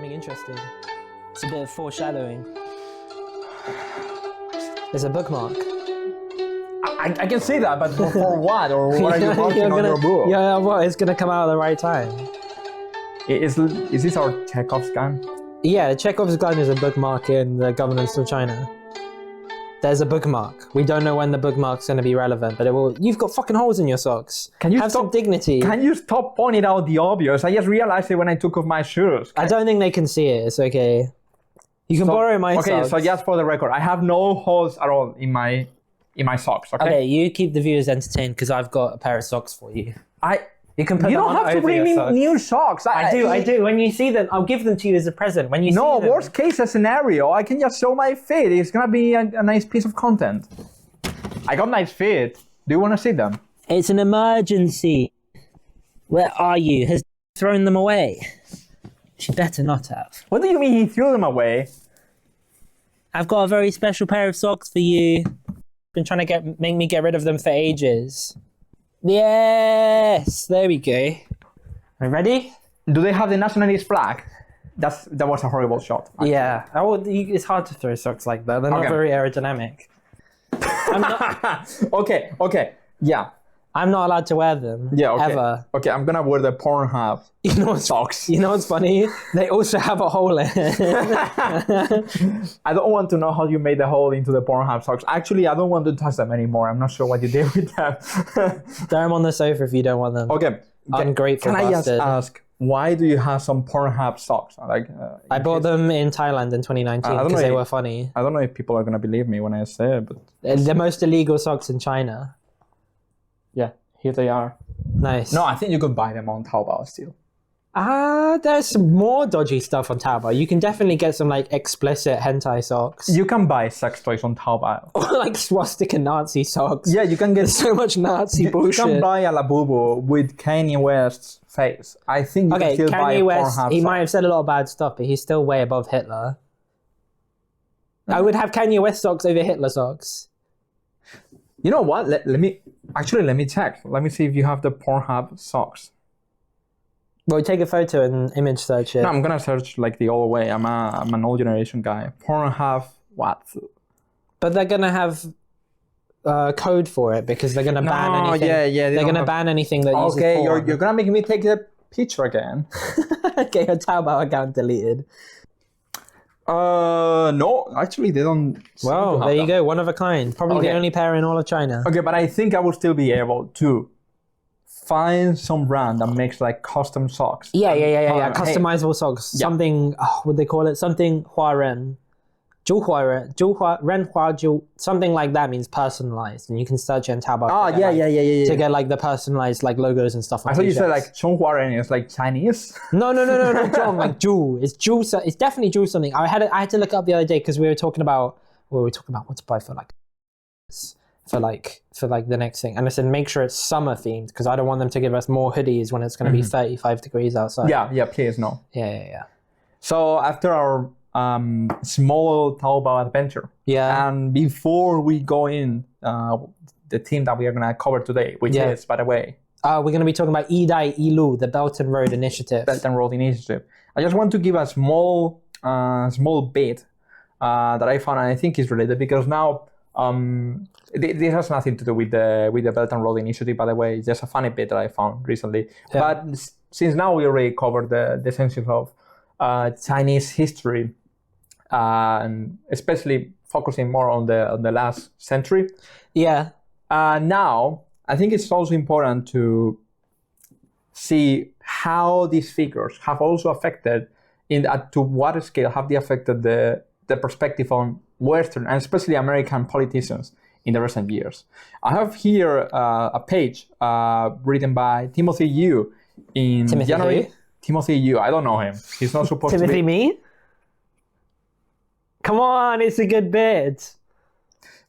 something interesting. It's a bit of foreshadowing. There's a bookmark. I can see that, but for what? Or what are you watching on your book? Yeah, well, it's gonna come out at the right time. Is this our Chekhov's gun? Yeah, Chekhov's gun is a bookmark in the governance of China. There's a bookmark. We don't know when the bookmark's gonna be relevant, but it will. You've got fucking holes in your socks. Can you have some dignity? Can you stop pointing out the obvious? I just realized it when I took off my shoes. I don't think they can see it. It's okay. You can borrow my socks. Okay, so just for the record, I have no holes at all in my socks. Okay. Okay, you keep the viewers entertained because I've got a pair of socks for you. You can put You them don't on have to over bring your me socks. new socks. I do. When you see them, I'll give them to you as a present. When you see them. Worst case scenario, I can just show my feet. It's gonna be a nice piece of content. I got nice feet. Do you want to see them? It's an emergency. Where are you? Has thrown them away? She better not have. What do you mean he threw them away? I've got a very special pair of socks for you. Been trying to make me get rid of them for ages. Yes, there we go. Are you ready? Do they have the nationalist flag? That was a horrible shot. Actually. Yeah, it's hard to throw socks like that. They're not very aerodynamic. I'm not, Okay. Yeah. I'm not allowed to wear them. Yeah, okay. Ever. Okay, I'm gonna wear the Pornhub socks. You know what's funny? They also have a hole in it. I don't want to know how you made the hole into the Pornhub socks. Actually, I don't want to touch them anymore. I'm not sure what you did with them. Throw them on the sofa if you don't want them. Okay. Ungrateful Can I bastard. just ask, why do you have some Pornhub socks? I bought them in Thailand in 2019 because they were funny. I don't know if people are gonna believe me when I say it, but They're the most illegal socks in China. yeah, here they are. Nice. No, I think you can buy them on Taobao still. There's some more dodgy stuff on Taobao. You can definitely get some like explicit hentai socks. You can buy sex toys on Taobao. Or like swastika Nazi socks. Yeah, you can get so much Nazi bullshit. You can buy a Labubu with Kanye West's face. I think you can still buy Kanye West, Pornhub he socks. might have said a lot of bad stuff, but he's still way above Hitler. I would have Kanye West socks over Hitler socks. You know what? Let me check. Let me see if you have the Pornhub socks. Well, take a photo and image search it. No, I'm gonna search like the old way. I'm an old generation guy. Pornhub what? But they're gonna have code for it because they're gonna ban anything. Yeah. They're gonna ban anything that uses porn. porn. You're gonna make me take the picture again. Okay, your Taobao account deleted. No, actually they don't. Well, there you go. One of a kind. Probably the only pair in all of China. Okay, but I think I will still be able to find some brand that makes like custom socks. Yeah. Customizable socks. Yeah. Something, what they call it? Something Huaren. Something like that means personalized, and you can search it in Taobao. Yeah. To get like the personalized like logos and stuff. I thought you said like Chonghuaren is like Chinese. No, John, like Zhu. It's Zhu. It's definitely Zhu something. I had to look it up the other day because we were talking about what to buy for the next thing, and I said make sure it's summer themed because I don't want them to give us more hoodies when it's going to be 35 degrees outside. Yeah, please no. Yeah. So after our small Taobao adventure. Yeah. And before we go in, the theme that we are going to cover today, which is, by the way... we're going to be talking about Idai Ilu, the Belt and Road Initiative. Belt and Road Initiative. I just want to give a small bit that I found and I think is related because now this has nothing to do with the Belt and Road Initiative, by the way. It's just a funny bit that I found recently. Yeah. But since now we already covered the essentials of Chinese history, and especially focusing more on the last century. Yeah. Now, I think it's also important to see how these figures have also affected, to what scale have they affected the perspective on Western and especially American politicians in the recent years. I have here a page written by Timothy Yu in January. Timothy Yu, I don't know him. He's not supposed to be. Timothy me? Come on, it's a good bit.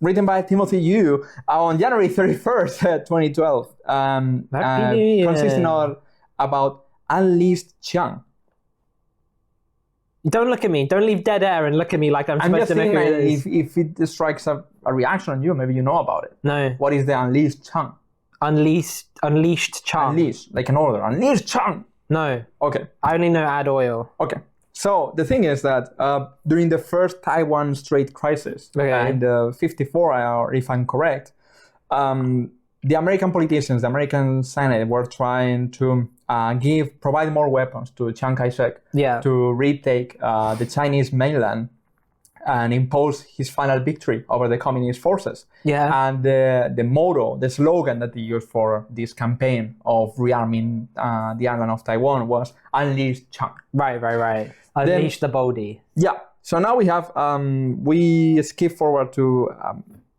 Written by Timothy Yu on January 31st, 2012. Consisting of about Unleashed Chiang. Don't look at me. Don't leave dead air and look at me like I'm supposed to know who it is. If it strikes a reaction on you, maybe you know about it. No. What is the Unleashed Chiang? Unleashed Chiang. Unleashed, like an order. Unleashed Chiang. No. Okay. I only know add oil. Okay. So the thing is that during the first Taiwan Strait crisis, in the 54 if I'm correct, the American politicians, the American Senate were trying to provide more weapons to Chiang Kai Shek to retake the Chinese mainland and impose his final victory over the communist forces. Yeah. And the motto, the slogan that they used for this campaign of rearming the island of Taiwan was "Unleash Chiang." Right. Unleash the Bodhi. Yeah. So now we have, we skip forward to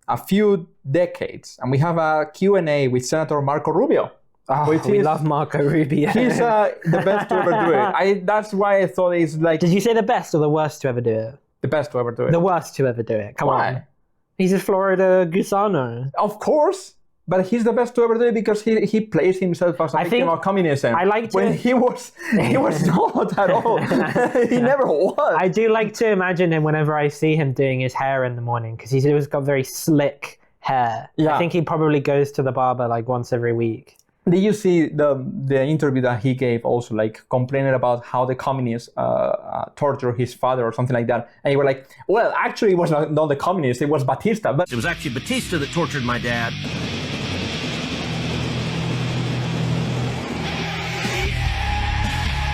a few decades, and we have a Q&A with Senator Marco Rubio. Oh, we love Marco Rubio. He's the best to ever do it. That's why I thought it's like... Did you say the best or the worst to ever do it? The best to ever do it. The worst to ever do it. Come Why? on. He's a Florida Gusano. Of course. But he's the best to ever do it because he plays himself as a victim of communism. I like to... When he was not at all. He never was. I do like to imagine him whenever I see him doing his hair in the morning because he's always got very slick hair. Yeah. I think he probably goes to the barber like once every week. Did you see the interview that he gave also, like complaining about how the communists tortured his father or something like that? And he was like, well, actually it was not the communists, it was Batista. But it was actually Batista that tortured my dad.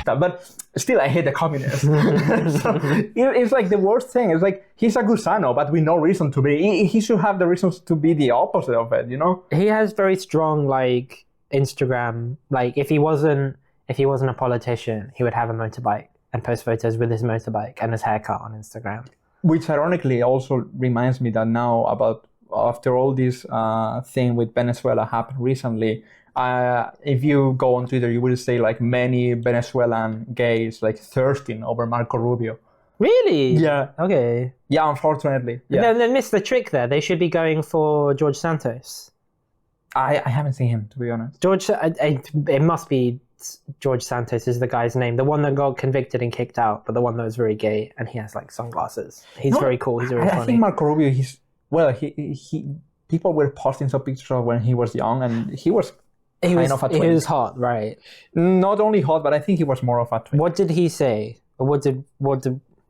But still, I hate the communists. So it's like the worst thing. It's like he's a gusano, but with no reason to be. He should have the reasons to be the opposite of it, you know? He has very strong, like, Instagram. Like, if he wasn't a politician, he would have a motorbike and post photos with his motorbike and his haircut on Instagram. Which ironically also reminds me that now after all this thing with Venezuela happened recently, if you go on Twitter, you will say like many Venezuelan gays like thirsting over Marco Rubio. Really? Yeah. Okay. Yeah, unfortunately. Yeah. They missed the trick there. They should be going for George Santos. I haven't seen him, to be honest. It must be George Santos is the guy's name. The one that got convicted and kicked out, but the one that was very gay and he has like sunglasses. He's very cool. He's very funny. I think Marco Rubio, he people were posting some pictures of when he was young and he was kind of a twin. He was hot, right? Not only hot, but I think he was more of a twin. What did he say? What did?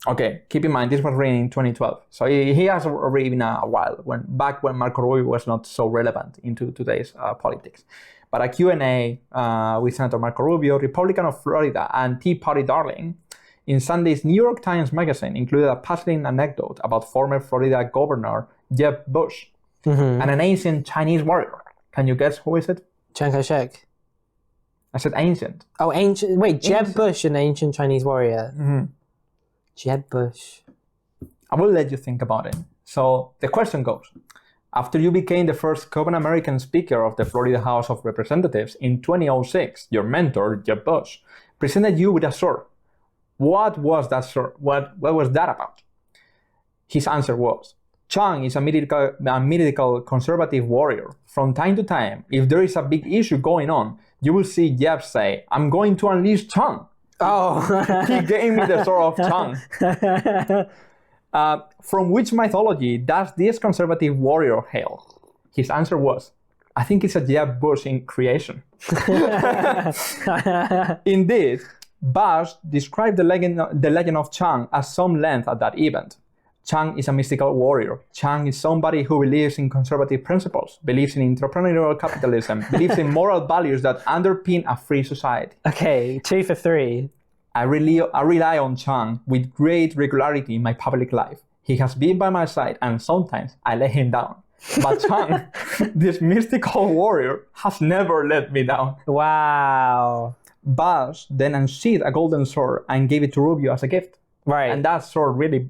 Okay, keep in mind, this was written in 2012. So he has already been a while, back when Marco Rubio was not so relevant into today's politics. But a Q&A with Senator Marco Rubio, Republican of Florida and Tea Party darling, in Sunday's New York Times Magazine included a puzzling anecdote about former Florida Governor Jeb Bush and an ancient Chinese warrior. Can you guess who is it? Chiang Kai Shek. I said ancient. Oh, ancient. Wait, Jeb Bush, an ancient Chinese warrior. Mm-hmm. Jeb Bush. I will let you think about it. So the question goes, after you became the first Cuban American Speaker of the Florida House of Representatives in 2006, your mentor, Jeb Bush, presented you with a sword. What was that sword? What was that about? His answer was, Chiang is a mythical conservative warrior. From time to time, if there is a big issue going on, you will see Jeb say, I'm going to unleash Chiang. Oh. He gave me the sword of Chiang. From which mythology does this conservative warrior hail? His answer was, I think it's a Jeb Bush in creation. Indeed, Bush described the legend of Chiang at some length at that event. Chiang is a mystical warrior. Chiang is somebody who believes in conservative principles, believes in entrepreneurial capitalism, believes in moral values that underpin a free society. Okay, 2 for 3. I rely on Chiang with great regularity in my public life. He has been by my side and sometimes I let him down. But Chiang, this mystical warrior, has never let me down. Wow. Bush then unsheathed a golden sword and gave it to Rubio as a gift. Right. And that sword really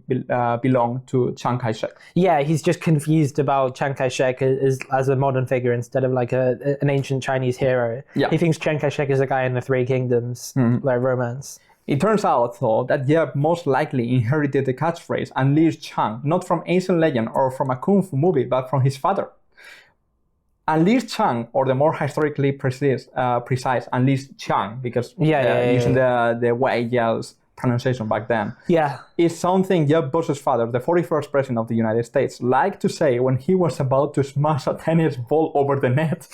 belonged to Chiang Kai Shek. Yeah, he's just confused about Chiang Kai Shek as a modern figure instead of like an ancient Chinese hero. Yeah. He thinks Chiang Kai Shek is a guy in the Three Kingdoms, like romance. It turns out, though, that Jeb most likely inherited the catchphrase "Unleash Chiang" not from ancient legend or from a kung fu movie, but from his father. Unleash Chiang, or the more historically precise Unleash Chiang, because using the way he yells pronunciation back then, Yeah. is something Jeb Bush's father, the 41st president of the United States, liked to say when he was about to smash a tennis ball over the net.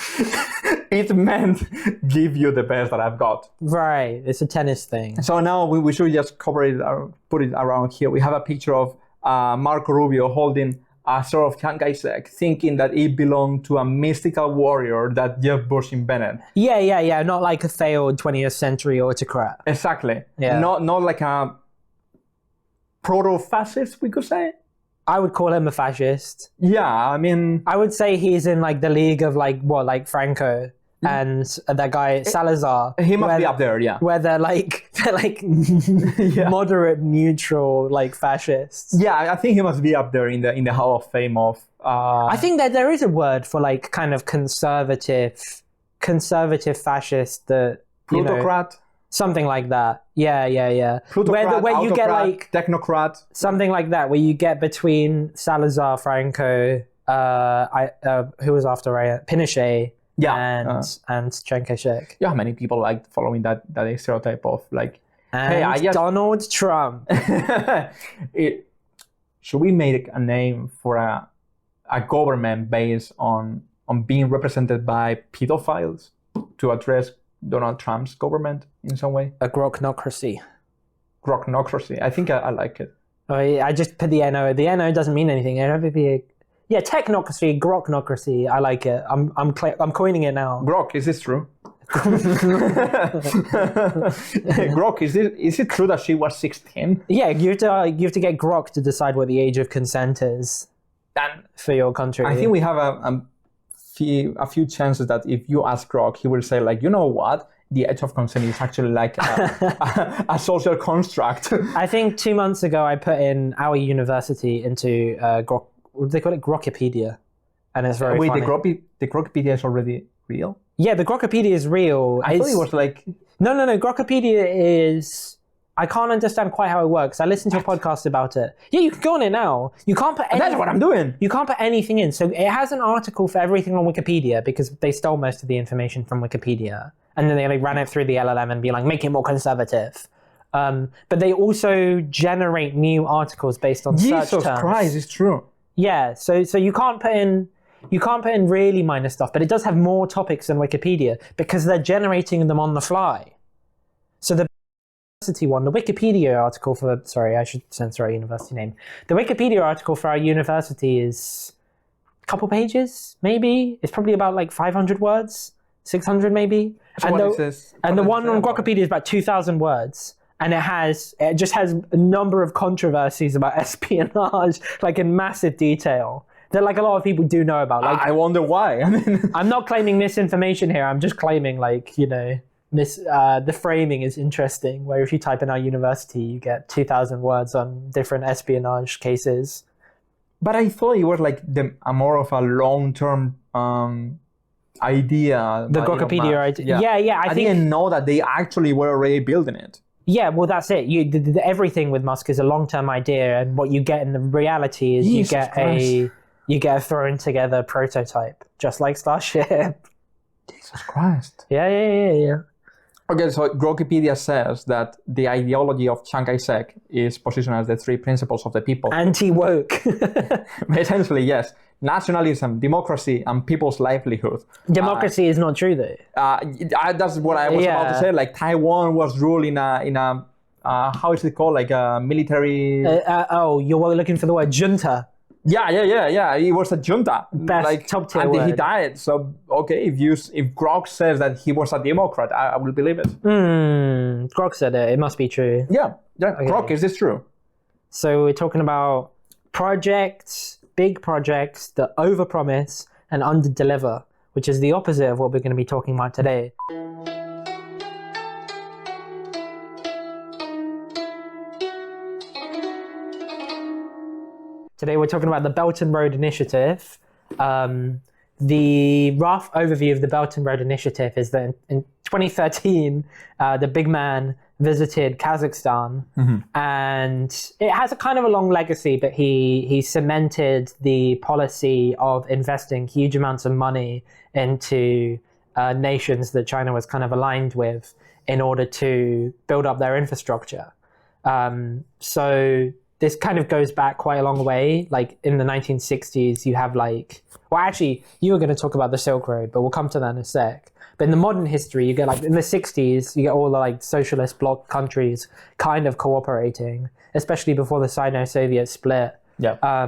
It meant, give you the best that I've got. Right. It's a tennis thing. So now we should just cover it, or put it around here. We have a picture of Marco Rubio holding a sort of Chiang Kai Shek, thinking that it belonged to a mystical warrior that Jeb Bush invented. Yeah. Not like a failed 20th century autocrat. Exactly. Yeah. Not like a proto-fascist, we could say. I would call him a fascist. Yeah, I mean... I would say he's in like the league of like Franco and that guy Salazar. He must be up there, yeah. Where they're like moderate, neutral, like fascists. Yeah, I think he must be up there in the Hall of Fame of... I think that there is a word for like kind of conservative fascist that... Plutocrat? Something like that. Yeah. Plutocrat, where you get autocrat, like... technocrat. Something like that, where you get between Salazar, Franco, who was after Pinochet, and Chiang Kai Shek. Yeah, many people like following that stereotype of like, and hey, I just... Donald Trump. Should we make a name for a government based on being represented by pedophiles to address Donald Trump's government in some way? A groknocracy. Groknocracy. I think I like it. I just put the NO. The NO doesn't mean anything. It would be technocracy, groknocracy. I like it. I'm coining it now. Grok, is this true? Grok, is it true that she was 16? Yeah, you have to get Grok to decide what the age of consent is for your country. I think we have a few chances that if you ask Grok, he will say like, you know what? The age of consent is actually like a social construct. I think 2 months ago I put in our university into Grok. They call it Grokipedia, and it's very funny. The Grokipedia is already real? Yeah, the Grokipedia is real. I thought it was like... No. Grokipedia is... I can't understand quite how it works. I listened to a podcast about it. Yeah, you can go on it now. You can't put That's what I'm doing. You can't put anything in. So it has an article for everything on Wikipedia because they stole most of the information from Wikipedia. And then they ran it through the LLM and be like, make it more conservative. But they also generate new articles based on search terms. Jesus Christ, it's true. Yeah, so you can't put in really minor stuff, but it does have more topics than Wikipedia because they're generating them on the fly. So the university one, the Wikipedia article for... Sorry, I should censor our university name. The Wikipedia article for our university is a couple pages, maybe. It's probably about like 500 words, 600 maybe. So and the one on Grokipedia is about 2,000 words. And it just has a number of controversies about espionage, like in massive detail, that like a lot of people do know about. Like, I wonder why. I mean, I'm not claiming misinformation here. I'm just claiming like, the framing is interesting, where if you type in our university, you get 2,000 words on different espionage cases. But I thought it was like a more of a long-term idea. The Grokipedia idea. Yeah. I think, didn't know that they actually were already building it. Yeah, well, that's it. Everything with Musk is a long-term idea, and what you get in the reality is you get a thrown together prototype, just like Starship. Jesus Christ. Yeah. Okay, so Grokipedia says that the ideology of Chiang Kai Shek is positioned as the three principles of the people. Anti-woke. Essentially, yes. Nationalism, democracy, and people's livelihood. Democracy is not true, though. That's what I was about to say. Like Taiwan was ruled in a how is it called? Like a military. You're looking for the word junta. Yeah. It was a junta. Best top tier word. He died. So okay, if Grok says that he was a Democrat, I will believe it. Grok said it. It must be true. Yeah. Okay. Grok, is this true? So we're talking about big projects that overpromise and underdeliver, which is the opposite of what we're going to be talking about today. Today we're talking about the Belt and Road Initiative. The rough overview of the Belt and Road Initiative is that in 2013, the big man visited Kazakhstan, and it has a kind of a long legacy, but he cemented the policy of investing huge amounts of money into nations that China was kind of aligned with in order to build up their infrastructure. So this kind of goes back quite a long way. Like in the 1960s, you have like, well, actually, you were going to talk about the Silk Road, but we'll come to that in a sec. But in the modern history, you get like in the 60s, you get all the like socialist bloc countries kind of cooperating, especially before the Sino-Soviet split. Yeah.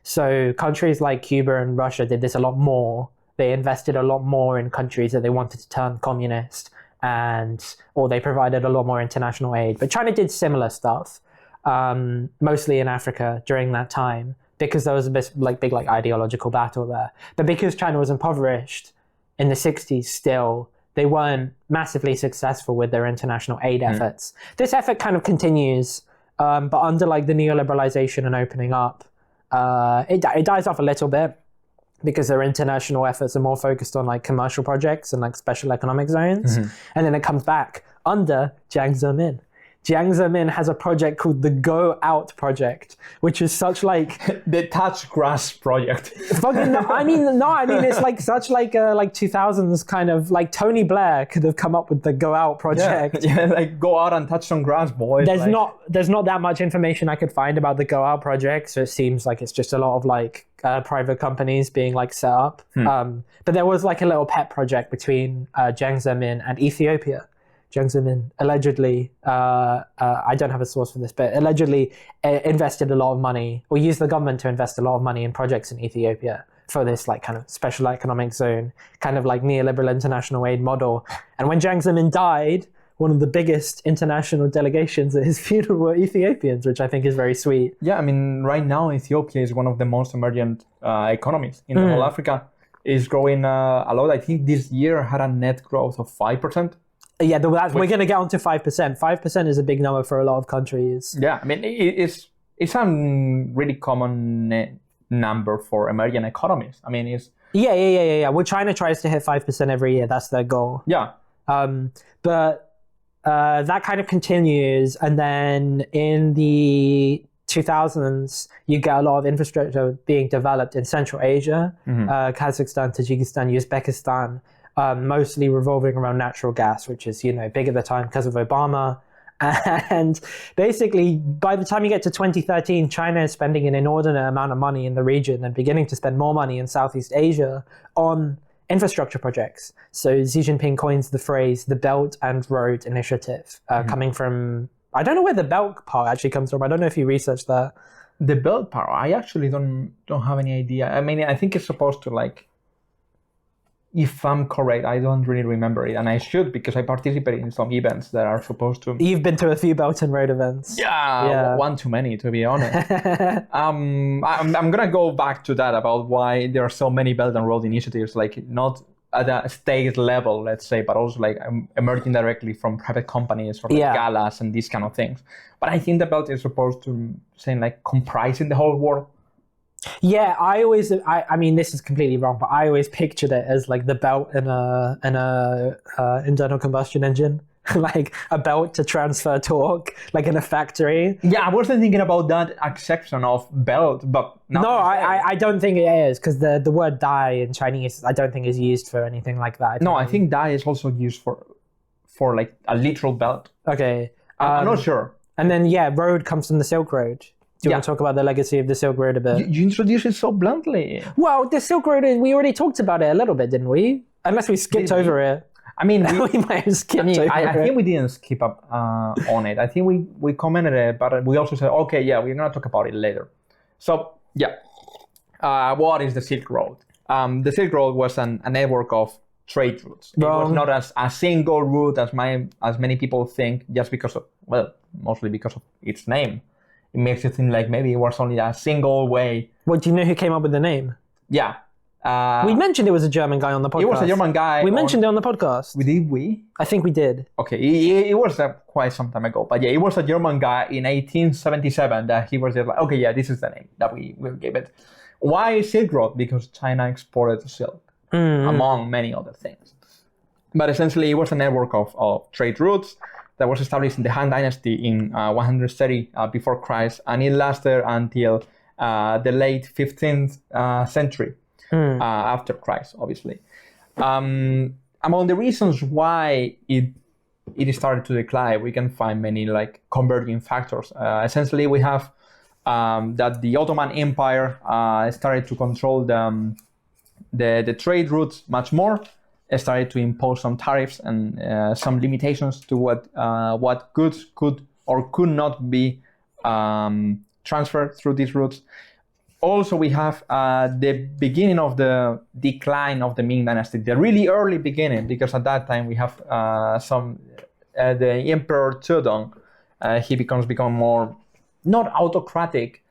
So countries like Cuba and Russia did this a lot more. They invested a lot more in countries that they wanted to turn communist, or they provided a lot more international aid. But China did similar stuff, mostly in Africa during that time, because there was a big ideological battle there. But because China was impoverished in the 60s still, they weren't massively successful with their international aid efforts. This effort kind of continues, but under like the neoliberalization and opening up, it dies off a little bit because their international efforts are more focused on like commercial projects and like special economic zones. And then it comes back under Jiang Zemin. Jiang Zemin has a project called the Go Out Project, which is such like the Touch Grass Project. Fucking, I mean, it's like such like a like 2000s kind of like Tony Blair could have come up with the Go Out Project. Yeah, like go out and touch some grass, boys. There's not that much information I could find about the Go Out Project, so it seems like it's just a lot of like private companies being like set up. But there was like a little pet project between Jiang Zemin and Ethiopia. Jiang Zemin allegedly, I don't have a source for this, but allegedly invested a lot of money, or used the government to invest a lot of money in projects in Ethiopia for this like kind of special economic zone, kind of like neoliberal international aid model. And when Jiang Zemin died, one of the biggest international delegations at his funeral were Ethiopians, which I think is very sweet. Yeah, I mean, right now Ethiopia is one of the most emergent economies in the whole Africa. It's growing a lot. I think this year had a net growth of 5%. Yeah, we're going to get on to 5%. 5% is a big number for a lot of countries. Yeah, I mean, it's a really common number for emerging economies. I mean, it's... Yeah. Well, China tries to hit 5% every year. That's their goal. Yeah. But that kind of continues. And then in the 2000s, you get a lot of infrastructure being developed in Central Asia, Kazakhstan, Tajikistan, Uzbekistan, mostly revolving around natural gas, which is, big at the time because of Obama. And basically, by the time you get to 2013, China is spending an inordinate amount of money in the region and beginning to spend more money in Southeast Asia on infrastructure projects. So Xi Jinping coins the phrase, the Belt and Road Initiative, coming from, I don't know where the Belt part actually comes from. I don't know if you researched that. The Belt part, I actually don't have any idea. I mean, I think it's supposed to like, if I'm correct, I don't really remember it, and I should because I participated in some events that are supposed to. You've been to a few Belt and Road events. Yeah. One too many, to be honest. I'm gonna go back to that about why there are so many Belt and Road initiatives, like not at a state level, let's say, but also like emerging directly from private companies or like galas and these kind of things. But I think the Belt is supposed to say like comprising the whole world. Yeah, I mean, this is completely wrong, but I always pictured it as like the belt in a internal combustion engine, like a belt to transfer torque, like in a factory. Yeah, I wasn't thinking about that exception of belt, but no, I don't think it is, because the word die in Chinese, I don't think is used for anything like that. I think die is also used for like a literal belt. Okay, I'm not sure. And then road comes from the Silk Road. Do you want to talk about the legacy of the Silk Road a bit? You introduced it so bluntly. Well, the Silk Road, we already talked about it a little bit, didn't we? Unless we skipped over it. I mean, we might have skipped over it. I think we didn't skip up on it. I think we commented it, but we also said, okay, we're going to talk about it later. So, what is the Silk Road? The Silk Road was a network of trade routes. It was not as a single route as many people think, just because of, mostly because of its name. It makes you think like maybe it was only a single way. Well, do you know who came up with the name? Yeah. We mentioned it was a German guy on the podcast. It was a German guy. We mentioned it on the podcast. Did we? I think we did. Okay, it was quite some time ago. But it was a German guy in 1877 that he was just like, okay, this is the name that we gave it. Why Silk Road? Because China exported silk, among many other things. But essentially, it was a network of trade routes that was established in the Han Dynasty in 130 before Christ, and it lasted until the late 15th century after Christ, obviously. Among the reasons why it it started to decline, we can find many like converging factors. Essentially, we have that the Ottoman Empire started to control the trade routes much more. It started to impose some tariffs and some limitations to what goods could or could not be transferred through these routes. Also, we have the beginning of the decline of the Ming Dynasty, the really early beginning, because at that time we have the Emperor Zedong. He become more, not autocratic,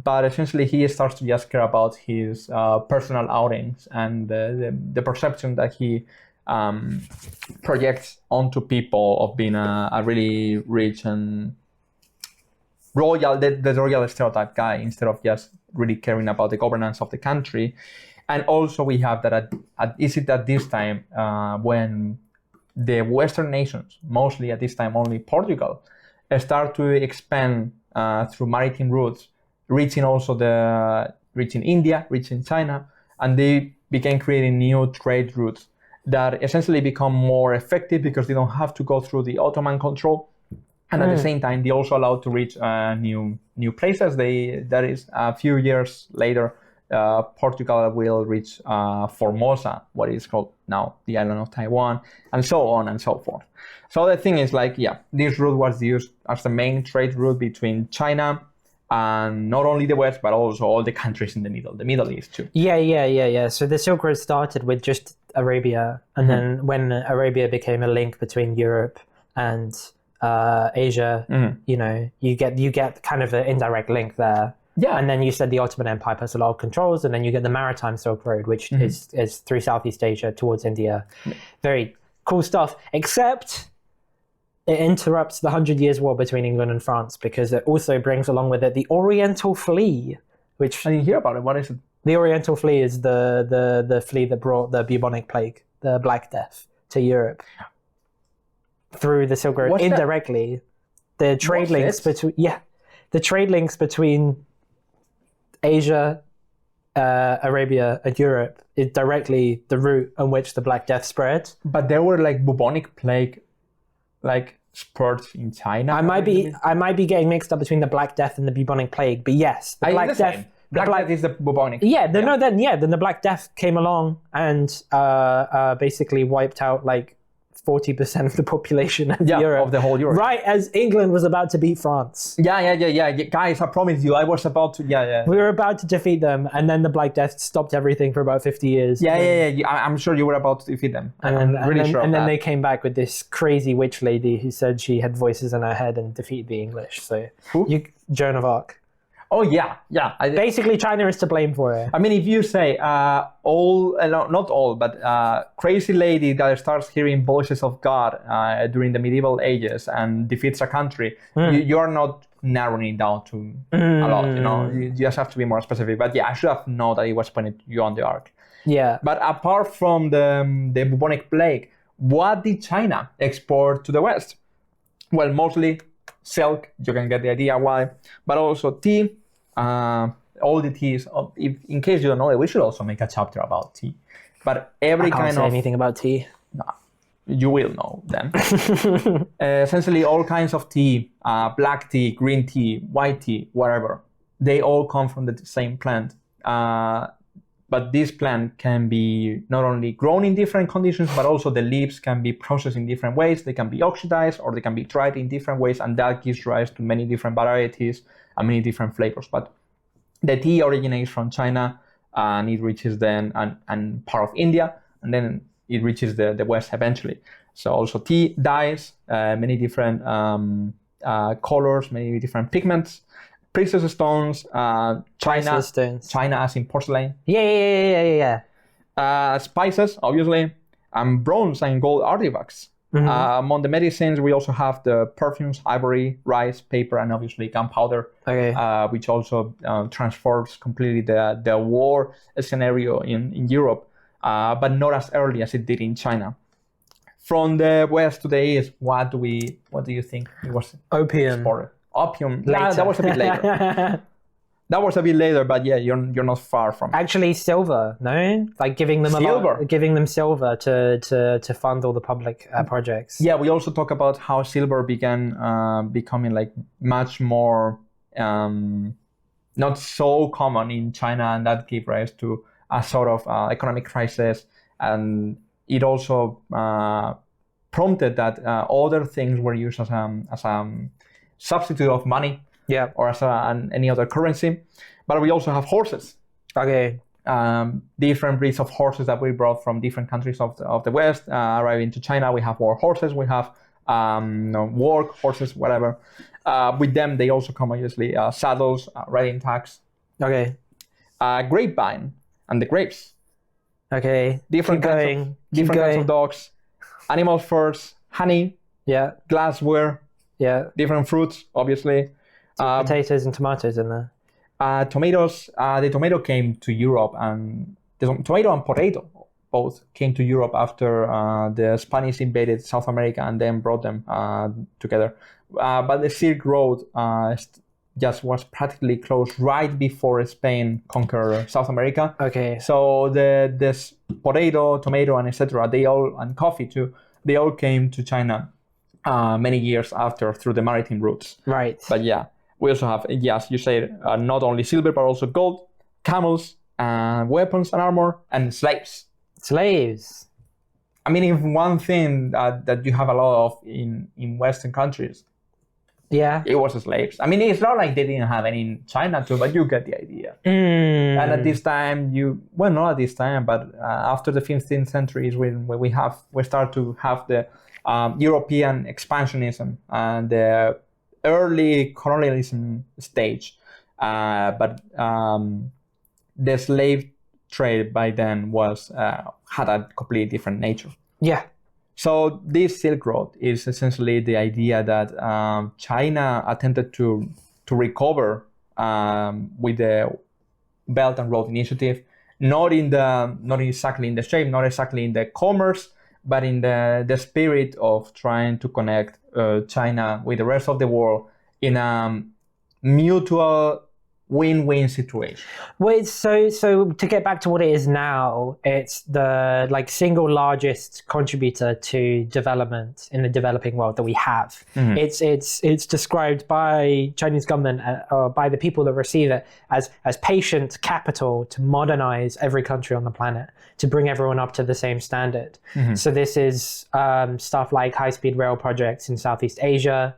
but essentially he starts to just care about his personal outings and the perception that he projects onto people of being a really rich and royal, the royal stereotype guy, instead of just really caring about the governance of the country. And also we have that is it at this time when the Western nations, mostly at this time only Portugal, start to expand through maritime routes, reaching India, reaching China, and they began creating new trade routes that essentially become more effective because they don't have to go through the Ottoman control. And at the same time, they also allowed to reach new places. That is, a few years later, Portugal will reach Formosa, what is called now the island of Taiwan, and so on and so forth. So the thing is, like, yeah, this route was used as the main trade route between China and not only the West, but also all the countries in the Middle East too. Yeah. So the Silk Road started with just Arabia, and then when Arabia became a link between Europe and Asia, you know, you get kind of an indirect link there. Yeah. And then you said the Ottoman Empire puts a lot of controls, and then you get the Maritime Silk Road, which is through Southeast Asia towards India. Very cool stuff, except it interrupts the 100 Years' War between England and France, because it also brings along with it the Oriental Flea, which... I didn't hear about it. What is it? The Oriental Flea is the flea that brought the bubonic plague, the Black Death, to Europe through the Silk Road. What's indirectly. The trade links between Asia, Arabia, and Europe is directly the route on which the Black Death spread. But there were like bubonic plague, like spurts in China. I might be getting mixed up between the Black Death and the bubonic plague, but yes, the Black Death. Black Death is the bubonic. Yeah, then the Black Death came along and basically wiped out like 40% of the population of Europe. Of the whole Europe. Right as England was about to beat France. Yeah. Guys, I promise you, I was about to, We were about to defeat them, and then the Black Death stopped everything for about 50 years. Yeah. I'm sure you were about to defeat them. I'm really sure. And then they came back with this crazy witch lady who said she had voices in her head and defeated the English. So, Joan of Arc. Oh, yeah. Basically, China is to blame for it. I mean, if you say not all, but crazy lady that starts hearing voices of God during the medieval ages and defeats a country, you are not narrowing it down to a lot, you know. You just have to be more specific. But yeah, I should have known that it was pointed to Joan of Arc. Yeah. But apart from the bubonic plague, what did China export to the West? Well, mostly silk, you can get the idea why, but also tea. All the teas. In case you don't know it, we should also make a chapter about tea. But I can't say anything about tea. No, you will know then. Essentially, all kinds of tea, black tea, green tea, white tea, whatever. They all come from the same plant. But this plant can be not only grown in different conditions, but also the leaves can be processed in different ways. They can be oxidized, or they can be dried in different ways, and that gives rise to many different varieties and many different flavors. But the tea originates from China, and it reaches then and part of India, and then it reaches the West eventually. So also tea, dyes, many different colors, many different pigments, precious stones, China as in porcelain. Yeah. Spices, obviously, and bronze and gold artifacts. Among the medicines, we also have the perfumes, ivory, rice, paper, and obviously gunpowder, which also transforms completely the war scenario in Europe, but not as early as it did in China. From the West to the East, what do you think it was opium exported? Opium. Later. That was a bit later. That was a bit later, but yeah, you're not far from it. Actually, silver, no? Like giving them silver to fund all the public projects. Yeah, we also talk about how silver began becoming like much more not so common in China, and that gave rise to a sort of economic crisis, and it also prompted that other things were used as a substitute of money. Yeah. Or as any other currency. But we also have horses. Okay. Different breeds of horses that we brought from different countries of the West. Arriving to China, we have war horses. We have work horses, whatever. With them, they also come obviously saddles, riding tags. Okay. Grapevine and the grapes. Okay. Different kinds of dogs, animal furs, honey. Yeah. Glassware. Yeah. Different fruits, obviously. Potatoes and tomatoes in there. Tomatoes. The tomato came to Europe, and the tomato and potato both came to Europe after the Spanish invaded South America and then brought them together. But the Silk Road just was practically closed right before Spain conquered South America. Okay. So this potato, tomato, and etc. And coffee too. They all came to China many years after through the maritime routes. Right. But yeah. We also have, yes, you said, not only silver, but also gold, camels, weapons and armor, and slaves. Slaves. I mean, if one thing that you have a lot of in Western countries, it was slaves. I mean, it's not like they didn't have any in China too, but you get the idea. And at this time, not at this time, but after the 15th century is when we start to have the European expansionism and the early colonialism stage, but the slave trade by then had a completely different nature. Yeah. So this Silk Road is essentially the idea that China attempted to recover with the Belt and Road Initiative, not exactly in the shape, not exactly in the commerce, but in the spirit of trying to connect China with the rest of the world in a mutual win-win situation. Well, it's so to get back to what it is now, it's the single largest contributor to development in the developing world that we have. Mm-hmm. It's described by Chinese government or by the people that receive it as patient capital to modernize every country on the planet, to bring everyone up to the same standard. Mm-hmm. So this is stuff like high-speed rail projects in Southeast Asia.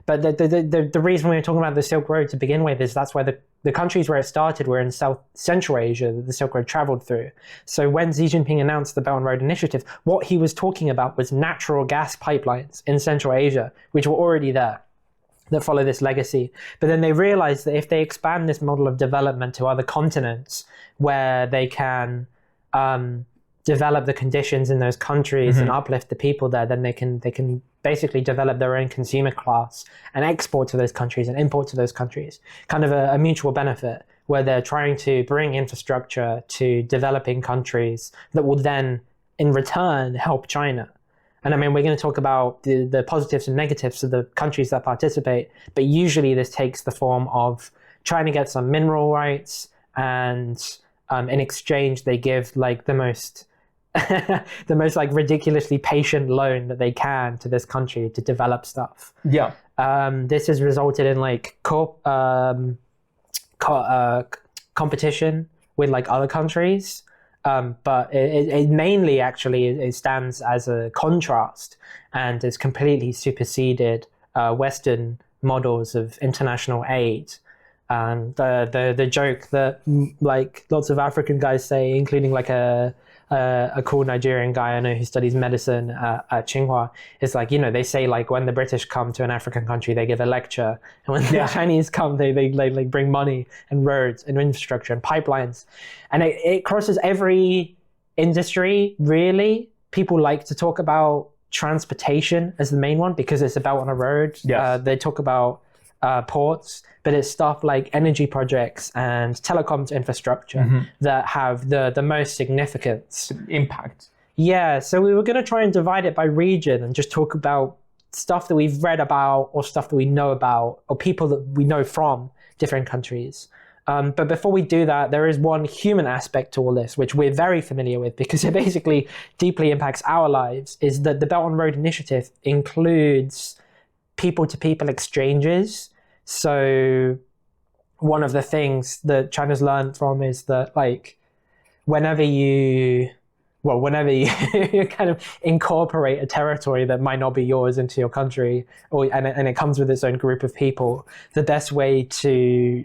But the reason we were talking about the Silk Road to begin with is that's where the countries where it started were in Central Asia that the Silk Road traveled through. So when Xi Jinping announced the Belt and Road Initiative, what he was talking about was natural gas pipelines in Central Asia, which were already there, that follow this legacy. But then they realized that if they expand this model of development to other continents where they can develop the conditions in those countries and uplift the people there, then they can basically develop their own consumer class and export to those countries and import to those countries. Kind of a mutual benefit where they're trying to bring infrastructure to developing countries that will then, in return, help China. And I mean, we're going to talk about the positives and negatives of the countries that participate, but usually this takes the form of trying to get some mineral rights, and in exchange they give the most ridiculously patient loan that they can to this country to develop stuff. Yeah. This has resulted in competition with other countries, but it mainly actually it stands as a contrast and has completely superseded Western models of international aid. The joke that lots of African guys say, including a cool Nigerian guy I know who studies medicine at Tsinghua, is they say when the British come to an African country, they give a lecture, and when the Chinese come, they bring money and roads and infrastructure and pipelines, and it crosses every industry really. People like to talk about transportation as the main one because it's about on a road. Yes. They talk about ports, but it's stuff like energy projects and telecoms infrastructure that have the most significance. Impact. Yeah, so we were going to try and divide it by region and just talk about stuff that we've read about or stuff that we know about or people that we know from different countries. But before we do that, there is one human aspect to all this, which we're very familiar with because it basically deeply impacts our lives, is that the Belt and Road Initiative includes people-to-people exchanges. So one of the things that China's learned from is that, like, whenever you kind of incorporate a territory that might not be yours into your country, and it comes with its own group of people, the best way to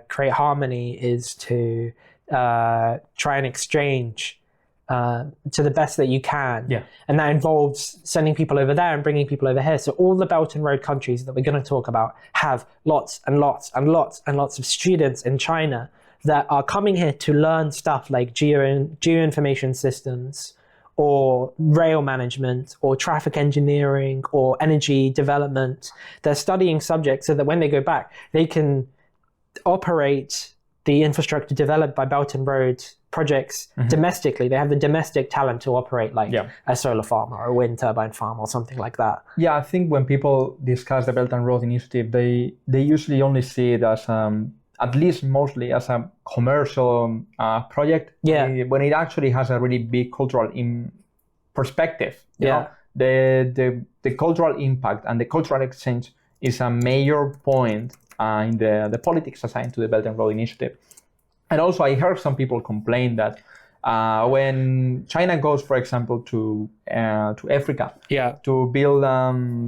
create harmony is to try and exchange to the best that you can. Yeah. And that involves sending people over there and bringing people over here. So all the Belt and Road countries that we're going to talk about have lots and lots and lots and lots of students in China that are coming here to learn stuff like geoinformation systems or rail management or traffic engineering or energy development. They're studying subjects so that when they go back, they can operate the infrastructure developed by Belt and Road projects domestically. They have the domestic talent to operate like a solar farm or a wind turbine farm or something like that. Yeah, I think when people discuss the Belt and Road Initiative, they usually only see it as at least mostly as a commercial project, when it actually has a really big cultural perspective. You know? The cultural impact and the cultural exchange is a major point in the politics assigned to the Belt and Road Initiative. And also, I heard some people complain that when China goes, for example, to Africa to build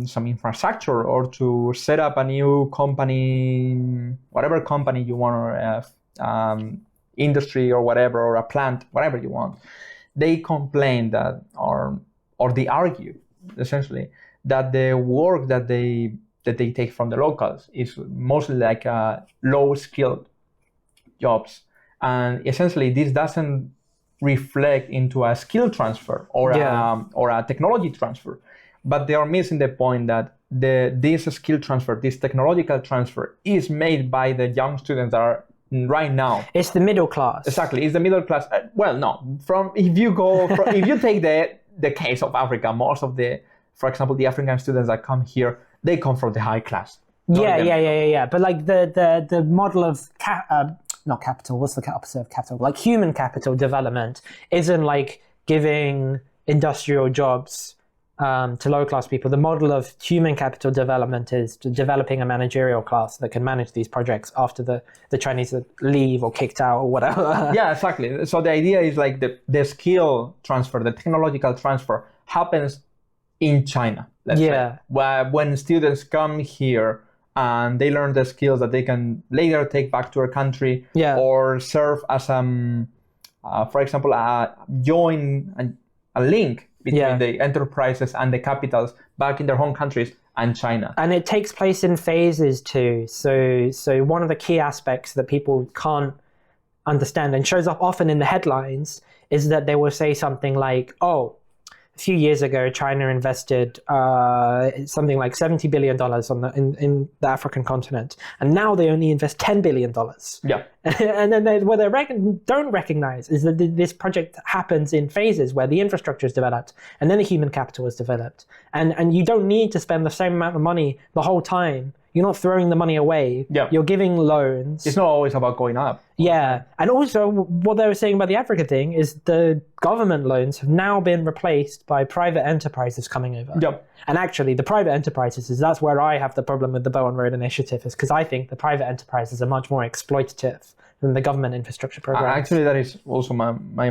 some infrastructure or to set up a new company, whatever company you want, or industry or whatever, or a plant, whatever you want, they complain that, or they argue essentially that the work that they take from the locals is mostly like low-skilled jobs, and essentially this doesn't reflect into a skill transfer or a technology transfer, but they are missing the point that this skill transfer, this technological transfer, is made by the young students that are right now. It's the middle class. Exactly, it's the middle class. Well, no, if you take the case of Africa, most of for example, the African students that come here, they come from the high class. Yeah. But like the model of not capital, what's the opposite of capital? Like human capital development isn't like giving industrial jobs to low class people. The model of human capital development is developing a managerial class that can manage these projects after the Chinese leave or kicked out or whatever. Yeah, exactly. So the idea is like the skill transfer, the technological transfer happens in China, let's say. When students come here, and they learn the skills that they can later take back to their country or serve as, for example, a link between the enterprises and the capitals back in their home countries and China. And it takes place in phases too. So one of the key aspects that people can't understand and shows up often in the headlines is that they will say something like, a few years ago, China invested something like $70 billion in the African continent, and now they only invest $10 billion. Yeah. And then what they don't recognize is that this project happens in phases where the infrastructure is developed and then the human capital is developed. And you don't need to spend the same amount of money the whole time. You're not throwing the money away. Yeah. You're giving loans. It's not always about going up. Yeah. And also what they were saying about the Africa thing is the government loans have now been replaced by private enterprises coming over. Yep. And actually the private enterprises that's where I have the problem with the Belt and Road Initiative, is because I think the private enterprises are much more exploitative than the government infrastructure programs. Actually, that is also my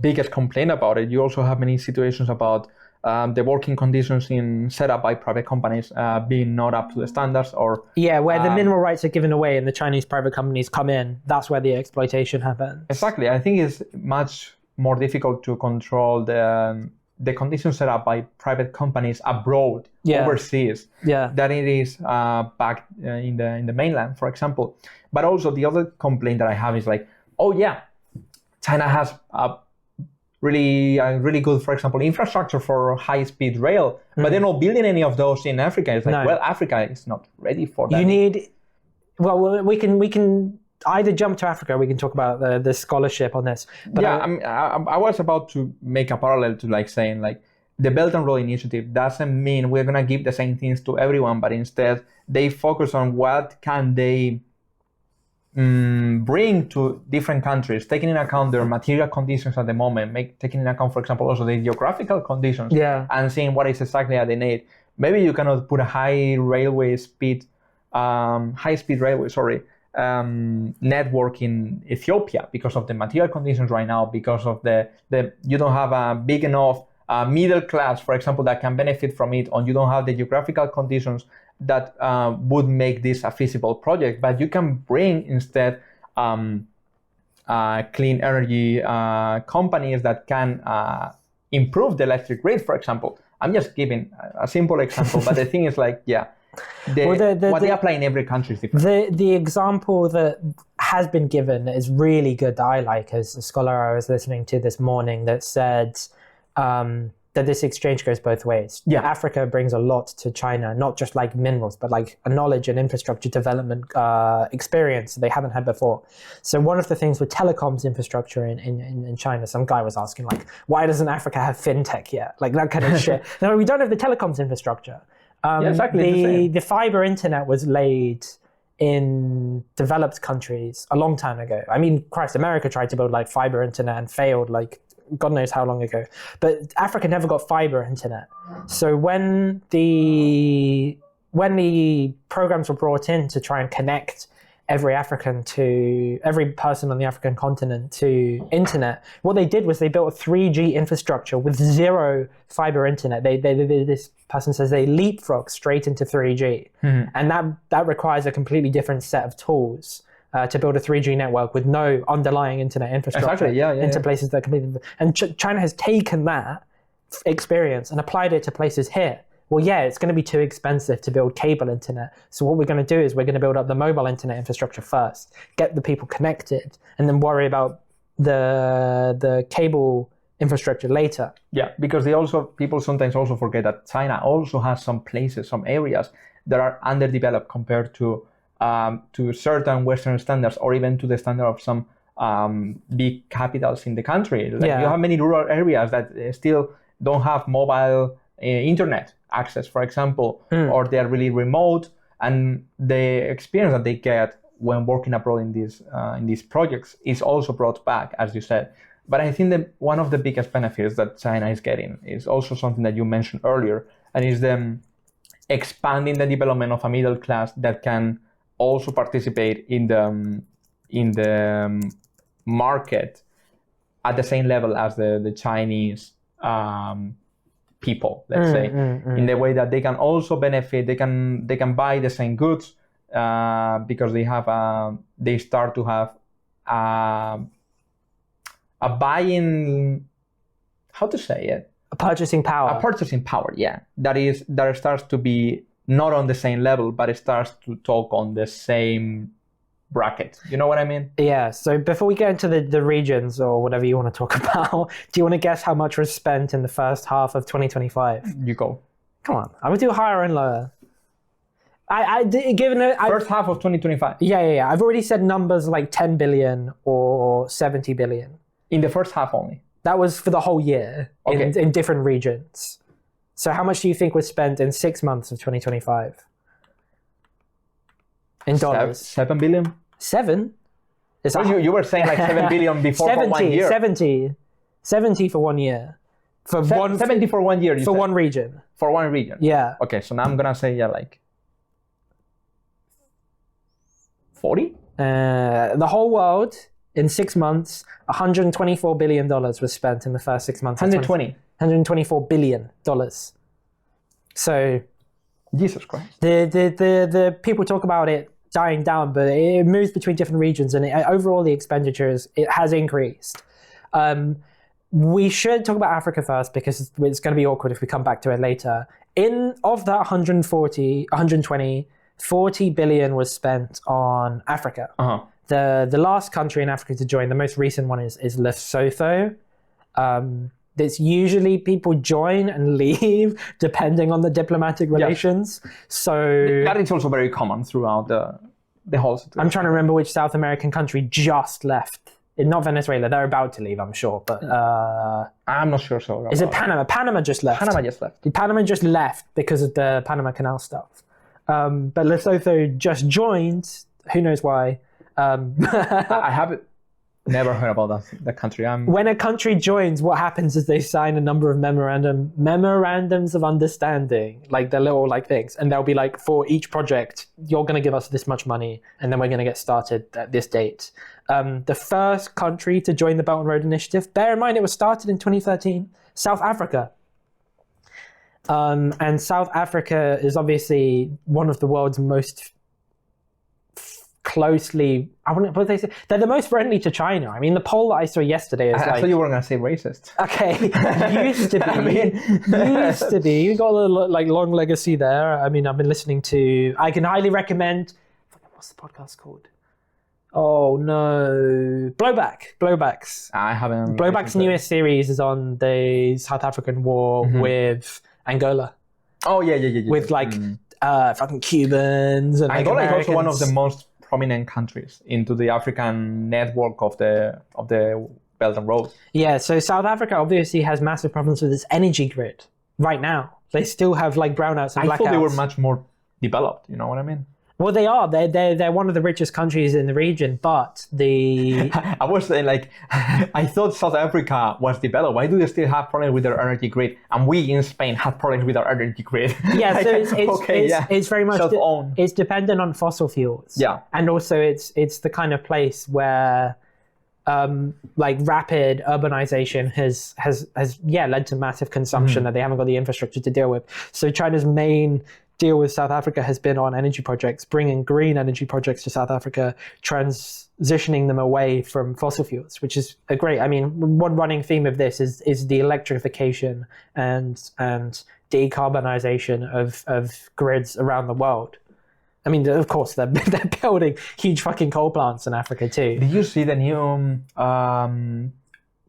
biggest complaint about it. You also have many situations about the working conditions set up by private companies being not up to the standards, or where the mineral rights are given away and the Chinese private companies come in. That's where the exploitation happens. Exactly. I think it's much more difficult to control the conditions set up by private companies abroad, overseas, than it is back in the mainland, for example. But also the other complaint that I have is like, China has really good, for example, infrastructure for high-speed rail, but they're not building any of those in Africa. It's like, Africa is not ready for that. We can either jump to Africa, or we can talk about the scholarship on this. But I was about to make a parallel to like saying like the Belt and Road Initiative doesn't mean we're going to give the same things to everyone, but instead they focus on what can they bring to different countries, taking into account their material conditions at the moment, taking into account, for example, also the geographical conditions, and seeing what is exactly that they need. Maybe you cannot put a high-speed railway, network in Ethiopia because of the material conditions right now, because of the you don't have a big enough middle class, for example, that can benefit from it, or you don't have the geographical conditions that would make this a feasible project. But you can bring instead clean energy companies that can improve the electric grid, for example. I'm just giving a simple example, but the thing is like, what they apply in every country is different. The example that has been given is really good that I like, as a scholar I was listening to this morning that said that this exchange goes both ways. Africa brings a lot to China, not just like minerals, but like a knowledge and infrastructure development experience that they haven't had before. So one of the things with telecoms infrastructure in China, some guy was asking like, why doesn't Africa have fintech yet? Like that kind of shit. No, we don't have the telecoms infrastructure. Exactly. The fiber internet was laid in developed countries a long time ago. I mean, Christ, America tried to build like fiber internet and failed like God knows how long ago. But Africa never got fiber internet. So when the programs were brought in to try and connect every person on the African continent to internet, what they did was they built a 3G infrastructure with zero fiber internet. This person says they leapfrog straight into 3G. And that requires a completely different set of tools to build a 3G network with no underlying internet infrastructure into places that are completely... And China has taken that experience and applied it to places here. Well, it's going to be too expensive to build cable internet. So what we're going to do is we're going to build up the mobile internet infrastructure first, get the people connected, and then worry about the cable infrastructure later. Yeah, because people sometimes also forget that China also has some places, some areas that are underdeveloped compared to certain Western standards, or even to the standard of some big capitals in the country. You have many rural areas that still don't have mobile internet access, for example, or they are really remote, and the experience that they get when working abroad in these projects is also brought back, as you said. But I think that one of the biggest benefits that China is getting is also something that you mentioned earlier, and is them expanding the development of a middle class that can also participate in the market at the same level as the Chinese people, let's say, in the way that they can also benefit. They can buy the same goods because they start to have a buying, how to say it? A purchasing power. A purchasing power, that starts to be not on the same level, but it starts to talk on the same bracket. You know what I mean? Yeah. So before we get into the regions or whatever you want to talk about, do you want to guess how much was spent in the first half of 2025? You go. Come on. I would do higher and lower. First half of 2025. Yeah. I've already said numbers like 10 billion or 70 billion. In the first half only? That was for the whole year in different regions. So how much do you think was spent in 6 months of 2025? In dollars? 7 billion? 7? You were saying like 7 billion before 70, for 1 year. 70 for 1 year. 70 for 1 year, for one region. For one region? Yeah. Okay, so now I'm going to say like 40? The whole world, in 6 months, $124 billion was spent in the first 6 months. 120? $124 billion. So... Jesus Christ. The people talk about it dying down, but it moves between different regions, and overall the expenditures, it has increased. We should talk about Africa first, because it's going to be awkward if we come back to it later. Of that 120, 40 billion was spent on Africa. The last country in Africa to join, the most recent one is Lesotho. It's usually people join and leave depending on the diplomatic relations. So that is also very common throughout the whole situation. I'm trying to remember which South American country just left not Venezuela. They're about to leave, I'm sure. But I'm not sure. So is it Panama? Panama just left. Panama just left. Panama just left because of the Panama Canal stuff. But Lesotho just joined. Who knows why? I haven't never heard about that country. When a country joins, what happens is they sign a number of memorandums of understanding, like the little like things, and they'll be like, for each project, you're going to give us this much money, and then we're going to get started at this date. The first country to join the Belt and Road Initiative, bear in mind it was started in 2013, South Africa. And South Africa is obviously one of the world's most closely, what they say? They're the most friendly to China. I mean, the poll that I saw yesterday is I thought you were going to say racist. Okay, used to be. Used to be. You got a little, like, long legacy there. I mean, I've been listening to, I can highly recommend, what's the podcast called? Oh no, Blowbacks. I haven't. Blowback's newest series is on the South African war with Angola. Oh yeah. With like fucking Cubans and like Angola is also one of Americans. the most prominent countries into the African network of the Belt and Road. Yeah, so South Africa obviously has massive problems with its energy grid right now. They still have like brownouts and blackouts. I thought they were much more developed. You know what I mean? Well, they are. They're one of the richest countries in the region, but I was saying, like, I thought South Africa was developed. Why do they still have problems with their energy grid? And we in Spain have problems with our energy grid. Yeah, so it's very much self-owned. It's dependent on fossil fuels. Yeah, and also it's the kind of place where like rapid urbanization has led to massive consumption that they haven't got the infrastructure to deal with. So China's main deal with South Africa has been on energy projects, bringing green energy projects to South Africa, transitioning them away from fossil fuels, which is a great. I mean, one running theme of this is the electrification and decarbonization of grids around the world. I mean, of course, they're building huge fucking coal plants in Africa too. Did you see the new?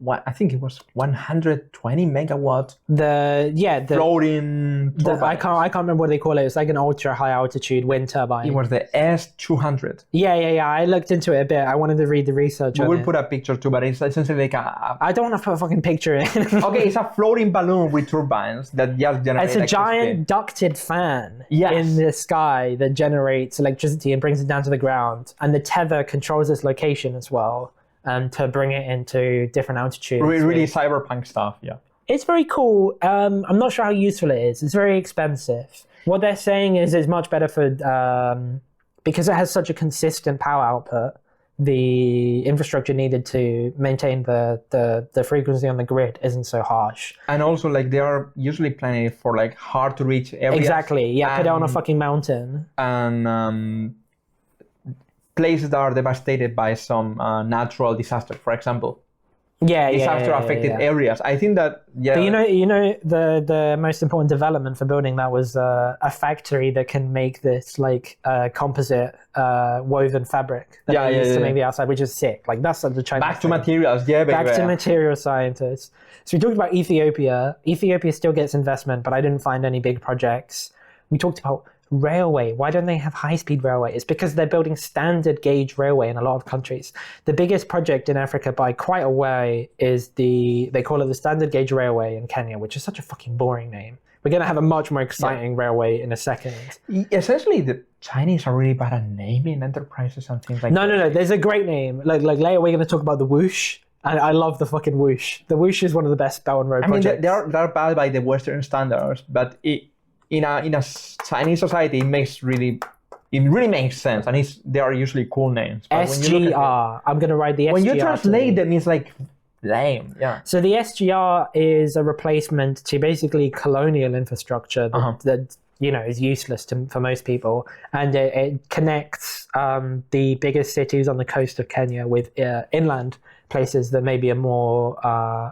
I think it was 120 megawatt. The floating. I can't remember what they call it. It's like an ultra high altitude wind turbine. It was the S200. Yeah. I looked into it a bit. I wanted to read the research. We will put a picture too, but it's essentially like a. I don't want to put a fucking picture in. Okay, it's a floating balloon with turbines that just generate. It's a giant ducted fan Yes. in the sky that generates electricity and brings it down to the ground, and the tether controls its location as well. To bring it into different altitudes. Really cyberpunk stuff, yeah. It's very cool. I'm not sure how useful it is. It's very expensive. What they're saying is it's much better for, because it has such a consistent power output, the infrastructure needed to maintain the frequency on the grid isn't so harsh. And also, like, they are usually planning for, like, hard to reach areas. Exactly, yeah, put it on a fucking mountain. And places that are devastated by some natural disaster, for example. Disaster-affected areas. I think that, yeah. But you know, the most important development for building that was a factory that can make this like composite woven fabric that they use to make the outside, which is sick. Like that's the Chinese. Back to materials, yeah, baby. Back to material scientists. So we talked about Ethiopia. Ethiopia still gets investment, but I didn't find any big projects. We talked about railway. Why don't they have high-speed railway? It's because they're building standard gauge railway in a lot of countries. The biggest project in Africa by quite a way is they call it the standard gauge railway in Kenya, which is such a fucking boring name. We're going to have a much more exciting railway in a second. Essentially, the Chinese are really bad at naming enterprises and things like that. No. There's a great name. Like later we're going to talk about the WHOOSH. And I love the fucking WHOOSH. The WHOOSH is one of the best Belt and Road projects. I mean, they're bad by the Western standards, but in a Chinese society, it really makes sense, and they are usually cool names. But SGR. I'm going to write the SGR. When you translate them, it's like lame. Yeah. So the SGR is a replacement to basically colonial infrastructure that is useless for most people, and it connects the biggest cities on the coast of Kenya with inland places that maybe are more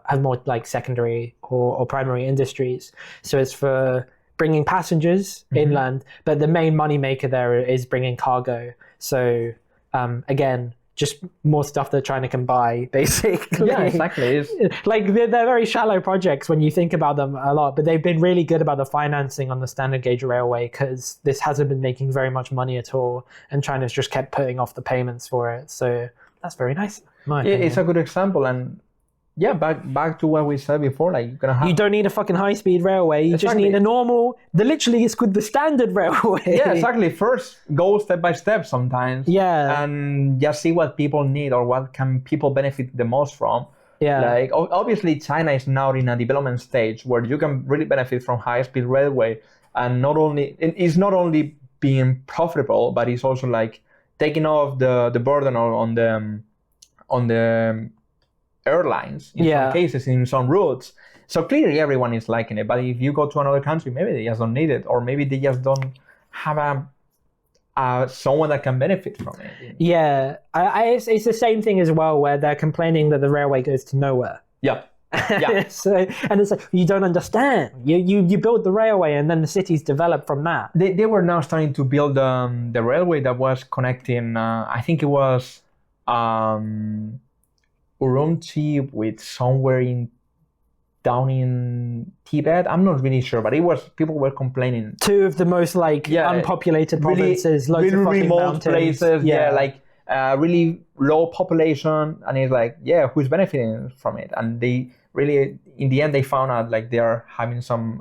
have more like secondary or primary industries. So it's for bringing passengers inland, but the main money maker there is bringing cargo. So again, just more stuff that China can buy, basically. Yeah, exactly. Like they're very shallow projects when you think about them a lot, but they've been really good about the financing on the standard gauge railway because this hasn't been making very much money at all, and China's just kept putting off the payments for it. So That's very nice. It's a good example, and yeah, back to what we said before, like you're gonna have. You don't need a fucking high-speed railway. You just need a normal. Literally, it's called the standard railway. Yeah, exactly. First, go step by step sometimes. Yeah. And just see what people need or what can people benefit the most from. Yeah. Like obviously, China is now in a development stage where you can really benefit from high-speed railway, and it's not only being profitable, but it's also like taking off the burden on the airlines in some cases, in some routes. So clearly everyone is liking it. But if you go to another country, maybe they just don't need it, or maybe they just don't have someone that can benefit from it. Yeah, it's the same thing as well, where they're complaining that the railway goes to nowhere. Yeah. And it's like, you don't understand. You build the railway and then the cities develop from that. They were now starting to build the railway that was connecting, I think it was Urumqi with somewhere down in Tibet. I'm not really sure, but people were complaining. Two of the most unpopulated provinces, loads of fucking remote mountains. Places, really low population, and it's like, who's benefiting from it? And they really, in the end, they found out like they are having some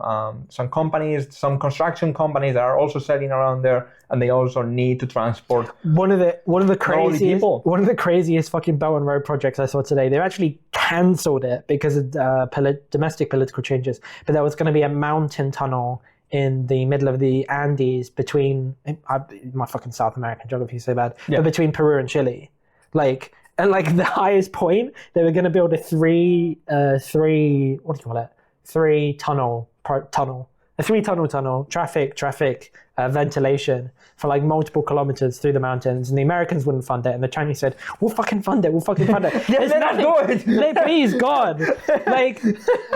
companies, some construction companies that are also selling around there, and they also need to transport. One of the craziest fucking Belt and Road projects I saw today. They've actually cancelled it because of domestic political changes. But there was going to be a mountain tunnel in the middle of the Andes between my fucking South American geography is so bad, but between Peru and Chile, and the highest point, they were going to build a three tunnel, traffic, ventilation for like multiple kilometers through the mountains, and the Americans wouldn't fund it, and the Chinese said, we'll fucking fund it. Please, God. Like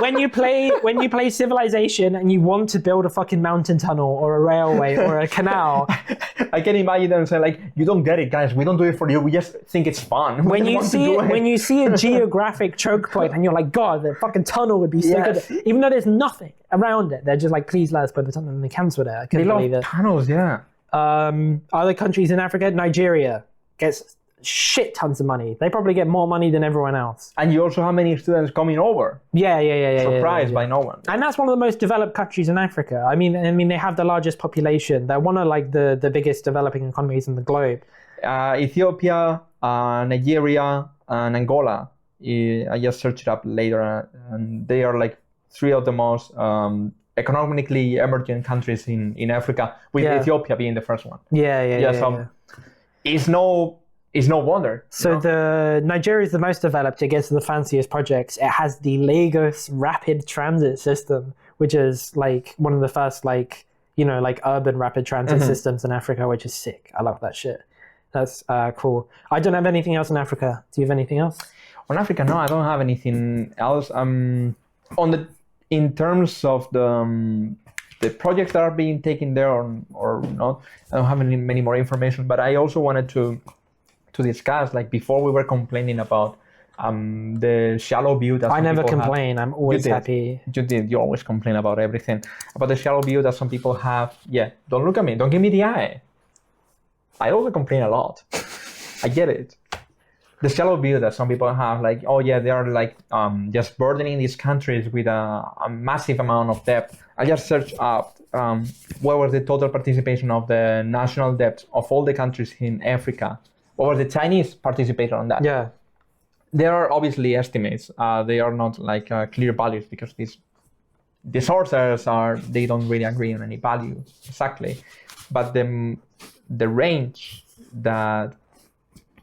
when you play Civilization and you want to build a fucking mountain tunnel or a railway or a canal, I can imagine them saying like, you don't get it, guys, we don't do it for you, we just think it's fun. When you see a geographic choke point and you're like, God, the fucking tunnel would be so good, even though there's nothing around it, they're just like, please let us put the tunnel, and they cancelled it. I couldn't believe it. Tunnels, yeah. Other countries in Africa, Nigeria gets shit tons of money. They probably get more money than everyone else. And you also have many students coming over. Yeah. Surprised by no one. And that's one of the most developed countries in Africa. I mean, they have the largest population. They're one of like the biggest developing economies in the globe. Ethiopia, Nigeria, and Angola. I just searched it up later, and they are like three of the most economically emerging countries in Africa, with Ethiopia being the first one. It's no wonder. So the Nigeria is the most developed. It gets the fanciest projects. It has the Lagos Rapid Transit System, which is like one of the first urban rapid transit systems in Africa, which is sick. I love that shit. That's cool. I don't have anything else in Africa. Do you have anything else? On Africa, no, I don't have anything else. In terms of the projects that are being taken there or not, I don't have many more information. But I also wanted to discuss, like before we were complaining about the shallow view that I never complain. I'm always happy. You did. You always complain about everything. About the shallow view that some people have. Yeah, don't look at me. Don't give me the eye. I also complain a lot. I get it. The shallow view that some people have, like, oh yeah, they are like just burdening these countries with a massive amount of debt. I just searched up what was the total participation of the national debt of all the countries in Africa. What was the Chinese participation on that? Yeah. There are obviously estimates. They are not like clear values because the sources they don't really agree on any value exactly. But the range that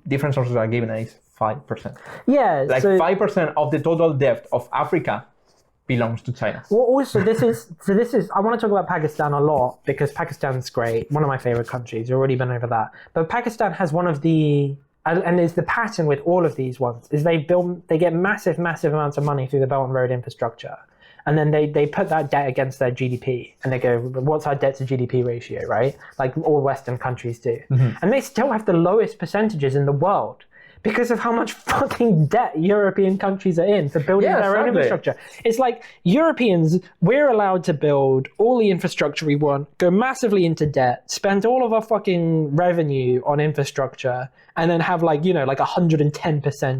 different sources are given is 5%. Yeah, like 5% of the total debt of Africa belongs to China. Well, also this is. I want to talk about Pakistan a lot because Pakistan's great, one of my favorite countries. We've already been over that. But Pakistan has one of the, and it's the pattern with all of these ones, is they get massive amounts of money through the Belt and Road infrastructure. And then they put that debt against their GDP, and they go, what's our debt to GDP ratio, right? Like all Western countries do. And they still have the lowest percentages in the world. because of how much fucking debt European countries are in for building their own infrastructure. It's like Europeans, we're allowed to build all the infrastructure we want, go massively into debt, spend all of our fucking revenue on infrastructure, and then have like 110%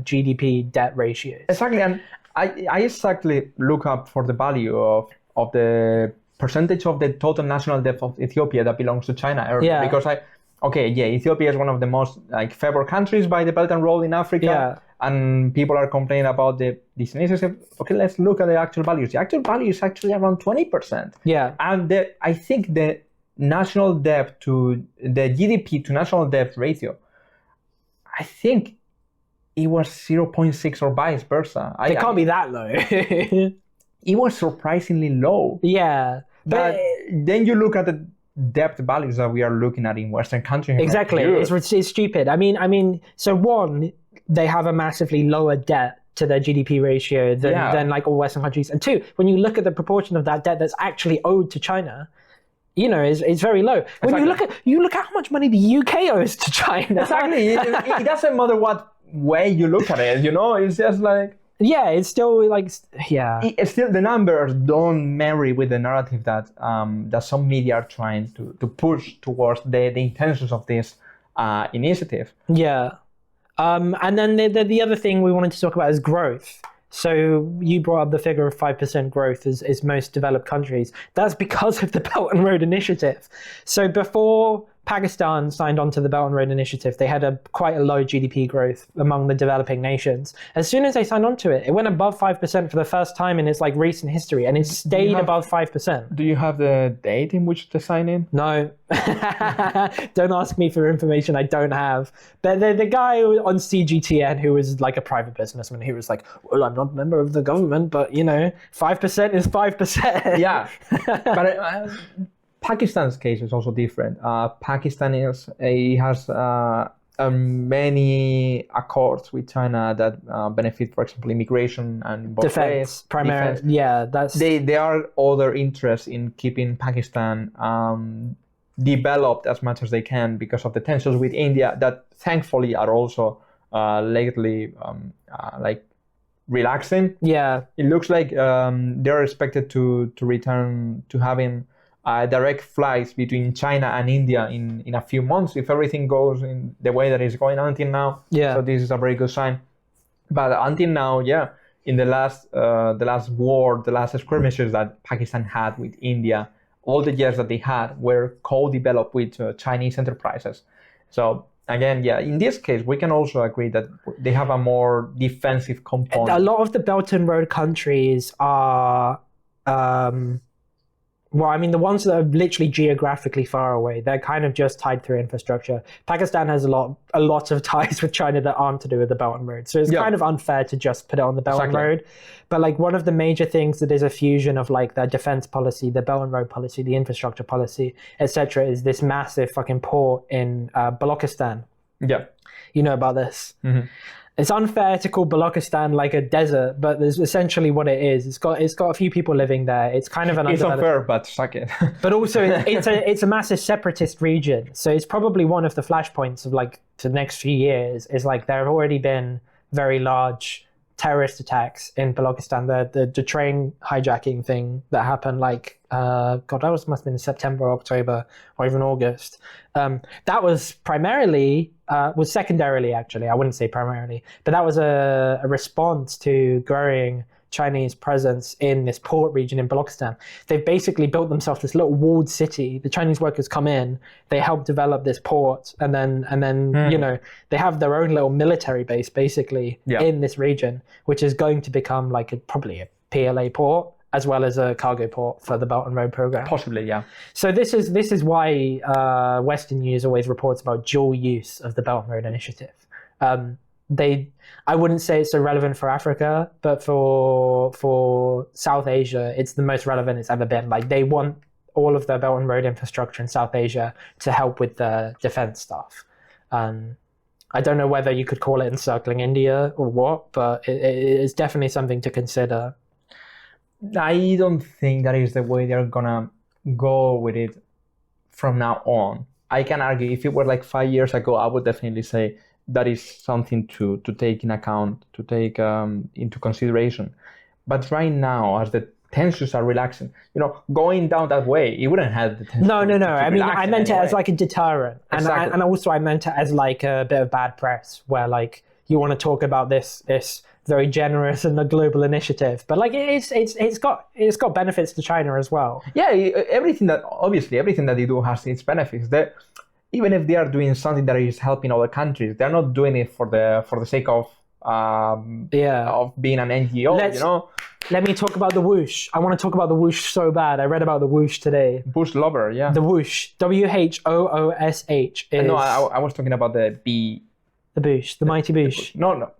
GDP debt ratios. Exactly, and I exactly look up for the value of the percentage of the total national debt of Ethiopia that belongs to China earlier, because Ethiopia is one of the most favored countries by the Belt and Road in Africa, and people are complaining about this initiative. Okay, let's look at the actual values. The actual value is actually around 20%. Yeah, and I think the national debt to the GDP to national debt ratio, I think it was 0.6 or vice versa. It can't be that low. It was surprisingly low. Yeah, but then you look at the debt values that we are looking at in Western countries. Exactly, it's stupid. I mean, so one, they have a massively lower debt to their GDP ratio than like all Western countries, and two, when you look at the proportion of that debt that's actually owed to China, it's very low. When you look at how much money the UK owes to China. Exactly, it doesn't matter what way you look at it. It's just like. Yeah, it's still It's still the numbers don't marry with the narrative that some media are trying to push towards the intentions of this initiative. Yeah, and then the other thing we wanted to talk about is growth. So you brought up the figure of 5% growth as most developed countries. That's because of the Belt and Road Initiative. So before Pakistan signed on to the Belt and Road Initiative, they had quite a low GDP growth among the developing nations. As soon as they signed on to it, it went above 5% for the first time in its recent history, and it stayed above 5%. Do you have the date in which to sign in? No. Don't ask me for information I don't have. But the guy on CGTN who was like a private businessman, he was like, well, I'm not a member of the government, but 5% is 5%. Yeah. But Pakistan's case is also different. Pakistan has many accords with China that benefit, for example, immigration and defense. Primarily, yeah, that's. There are other interests in keeping Pakistan developed as much as they can because of the tensions with India that thankfully are also lately relaxing. Yeah, it looks like they're expected to return to having direct flights between China and India in a few months if everything goes in the way that it's going until now. Yeah. So this is a very good sign. But until now, in the last war, the last skirmishes that Pakistan had with India, all the jets that they had were co-developed with Chinese enterprises. So again, in this case, we can also agree that they have a more defensive component. A lot of the Belt and Road countries are. The ones that are literally geographically far away, they're kind of just tied through infrastructure. Pakistan has a lot of ties with China that aren't to do with the Belt and Road. So it's kind of unfair to just put it on the Belt and Road. But one of the major things that is a fusion of their defense policy, the Belt and Road policy, the infrastructure policy, etc., is this massive fucking port in Balochistan. Yeah. You know about this. Mm-hmm. It's unfair to call Balochistan like a desert, but there's essentially what it is. It's got a few people living there. It's kind of an It's unfair, but suck it. But also, it's a massive separatist region. So it's probably one of the flashpoints of the next few years. Is there have already been very large terrorist attacks in Balochistan. The train hijacking thing that happened that must have been September, October, or even August. That was was secondarily, actually, I wouldn't say primarily, but that was a response to growing Chinese presence in this port region in Balochistan. They've basically built themselves this little walled city. The Chinese workers come in, they help develop this port, and then they have their own little military base basically in this region, which is going to become probably a PLA port as well as a cargo port for the Belt and Road program. Possibly, yeah. So this is why Western news always reports about dual use of the Belt and Road Initiative. I wouldn't say it's so relevant for Africa, but for South Asia, it's the most relevant it's ever been. They want all of the Belt and Road infrastructure in South Asia to help with the defense stuff. I don't know whether you could call it encircling India or what, but it is definitely something to consider. I don't think that is the way they're gonna go with it from now on. I can argue if it were 5 years ago, I would definitely say that is something to take in account, to take into consideration. But right now, as the tensions are relaxing, going down that way, it wouldn't have the tension. No. I mean, relax I in meant it any as way. like a deterrent, Exactly. and also I meant it as like a bit of bad press, where like you want to talk about this very generous and a global initiative, but like it's got benefits to China as well. Yeah, everything that they do has its benefits. Even if they are doing something that is helping other countries, they're not doing it for the sake of being an NGO. Let me talk about the WHOOSH. I want to talk about the WHOOSH so bad. I read about the WHOOSH today. Bush lover, yeah. The WHOOSH, WHOOSH. No, I was talking about the B. The Bush, the mighty Bush. No.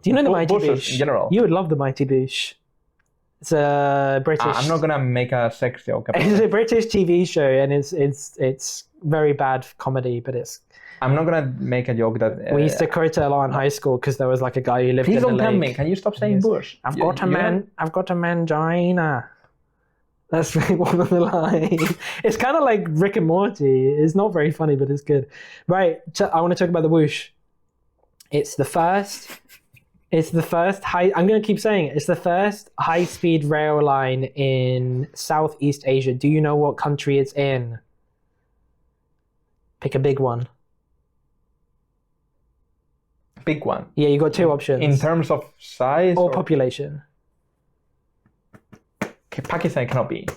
Do you know the mighty Bushes Bush? in general. You would love the mighty Bush. It's a British. I'm not gonna make a sex joke about It's a it. British TV show, and it's very bad comedy, but it's. I'm not gonna make a joke that We used to quote it a lot in high school because there was like a guy who lived Please in don't the tell lake. me. Can you stop saying Bush? I've got a mangina. That's one of the lines. It's kind of like Rick and Morty. It's not very funny, but it's good. Right, I want to talk about the WHOOSH. It's the first high. I'm going to keep saying it. It's the first high-speed rail line in Southeast Asia. Do you know what country it's in? Pick a big one. Big one. Yeah, you got two options. In terms of size or population. Okay, Pakistan cannot be.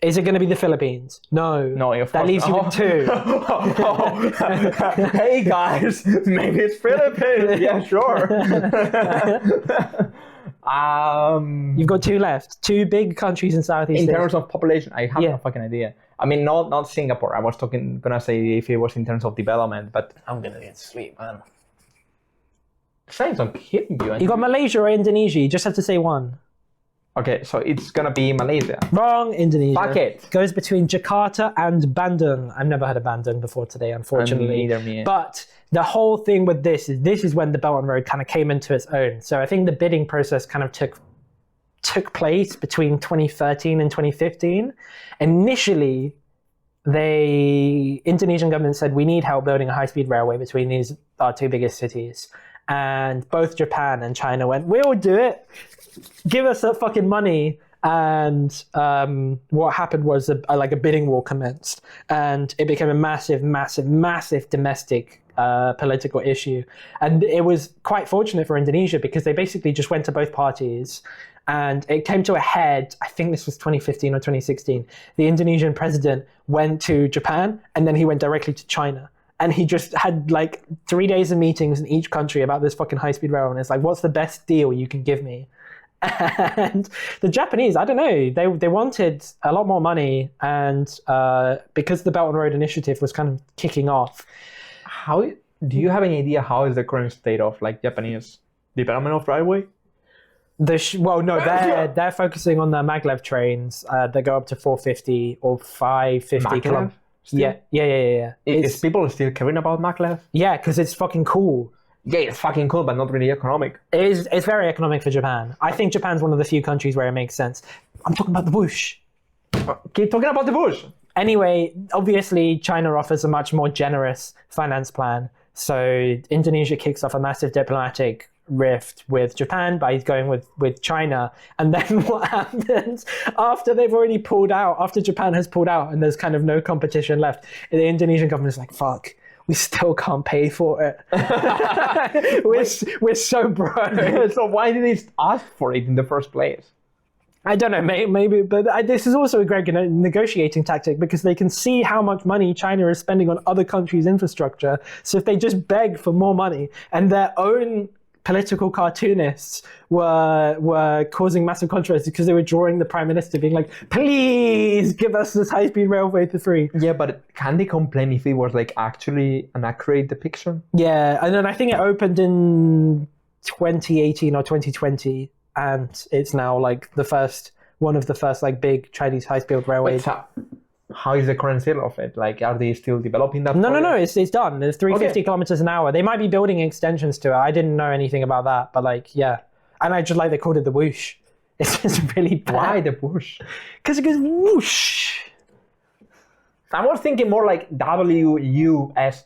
Is it going to be the Philippines? No. No, of that course leaves you not. with two. Hey guys, maybe it's Philippines. Yeah, sure. You've got two left. Two big countries in Southeast In Asia. terms of population, I have no fucking idea. I mean, not Singapore. I was gonna say if it was in terms of development, but I'm gonna get sweet, man. Saying I'm kidding you. You got Malaysia or Indonesia. You just have to say one. Okay, so it's gonna be Malaysia. Wrong, Indonesia. Fuck it. Goes between Jakarta and Bandung. I've never heard of Bandung before today, unfortunately. Neither me. But the whole thing with this is when the Belt and Road kind of came into its own. So I think the bidding process kind of took place between 2013 and 2015. Initially, the Indonesian government said, we need help building a high-speed railway between these our two biggest cities. And both Japan and China went, we'll do it. Give us that fucking money. And what happened was a bidding war commenced. And it became a massive domestic political issue. And it was quite fortunate for Indonesia because they basically just went to both parties. And it came to a head, I think this was 2015 or 2016. The Indonesian president went to Japan and then he went directly to China. And he just had like 3 days of meetings in each country about this fucking high-speed rail. And it's like, what's the best deal you can give me? And the Japanese, I don't know, they wanted a lot more money. And because the Belt and Road Initiative was kind of kicking off. Do you have any idea how is the current state of like Japanese development of railway? They're focusing on the maglev trains that go up to 450 or 550 kilometers. Still? Yeah. Is people still caring about maglev? Yeah, because it's fucking cool. Yeah, it's fucking cool, but not really economic. It's very economic for Japan. I think Japan's one of the few countries where it makes sense. I'm talking about the WHOOSH. Keep talking about the WHOOSH. Anyway, obviously, China offers a much more generous finance plan. So Indonesia kicks off a massive diplomatic rift with Japan by going with China. And then what happens after they've already pulled out, after Japan has pulled out and there's kind of no competition left, the Indonesian government is like, fuck, we still can't pay for it. we're so broke. So why did they ask for it in the first place? I don't know, maybe, but this is also a great negotiating tactic because they can see how much money China is spending on other countries' infrastructure. So if they just beg for more money, and their own political cartoonists were causing massive controversy because they were drawing the prime minister being like, please give us this high-speed railway for free. Yeah, but can they complain if it was like actually an accurate depiction? Yeah, and then I think it opened in 2018 or 2020. And it's now like one of the first like big Chinese high-speed railways. How is the current state of it? Like, are they still developing that? No, it's done. It's 350 kilometers an hour. They might be building extensions to it. I didn't know anything about that, but like, yeah. And I just like they called it the WHOOSH. It's just really bad. Why the WHOOSH? Because it goes whoosh. I was thinking more like WUSH.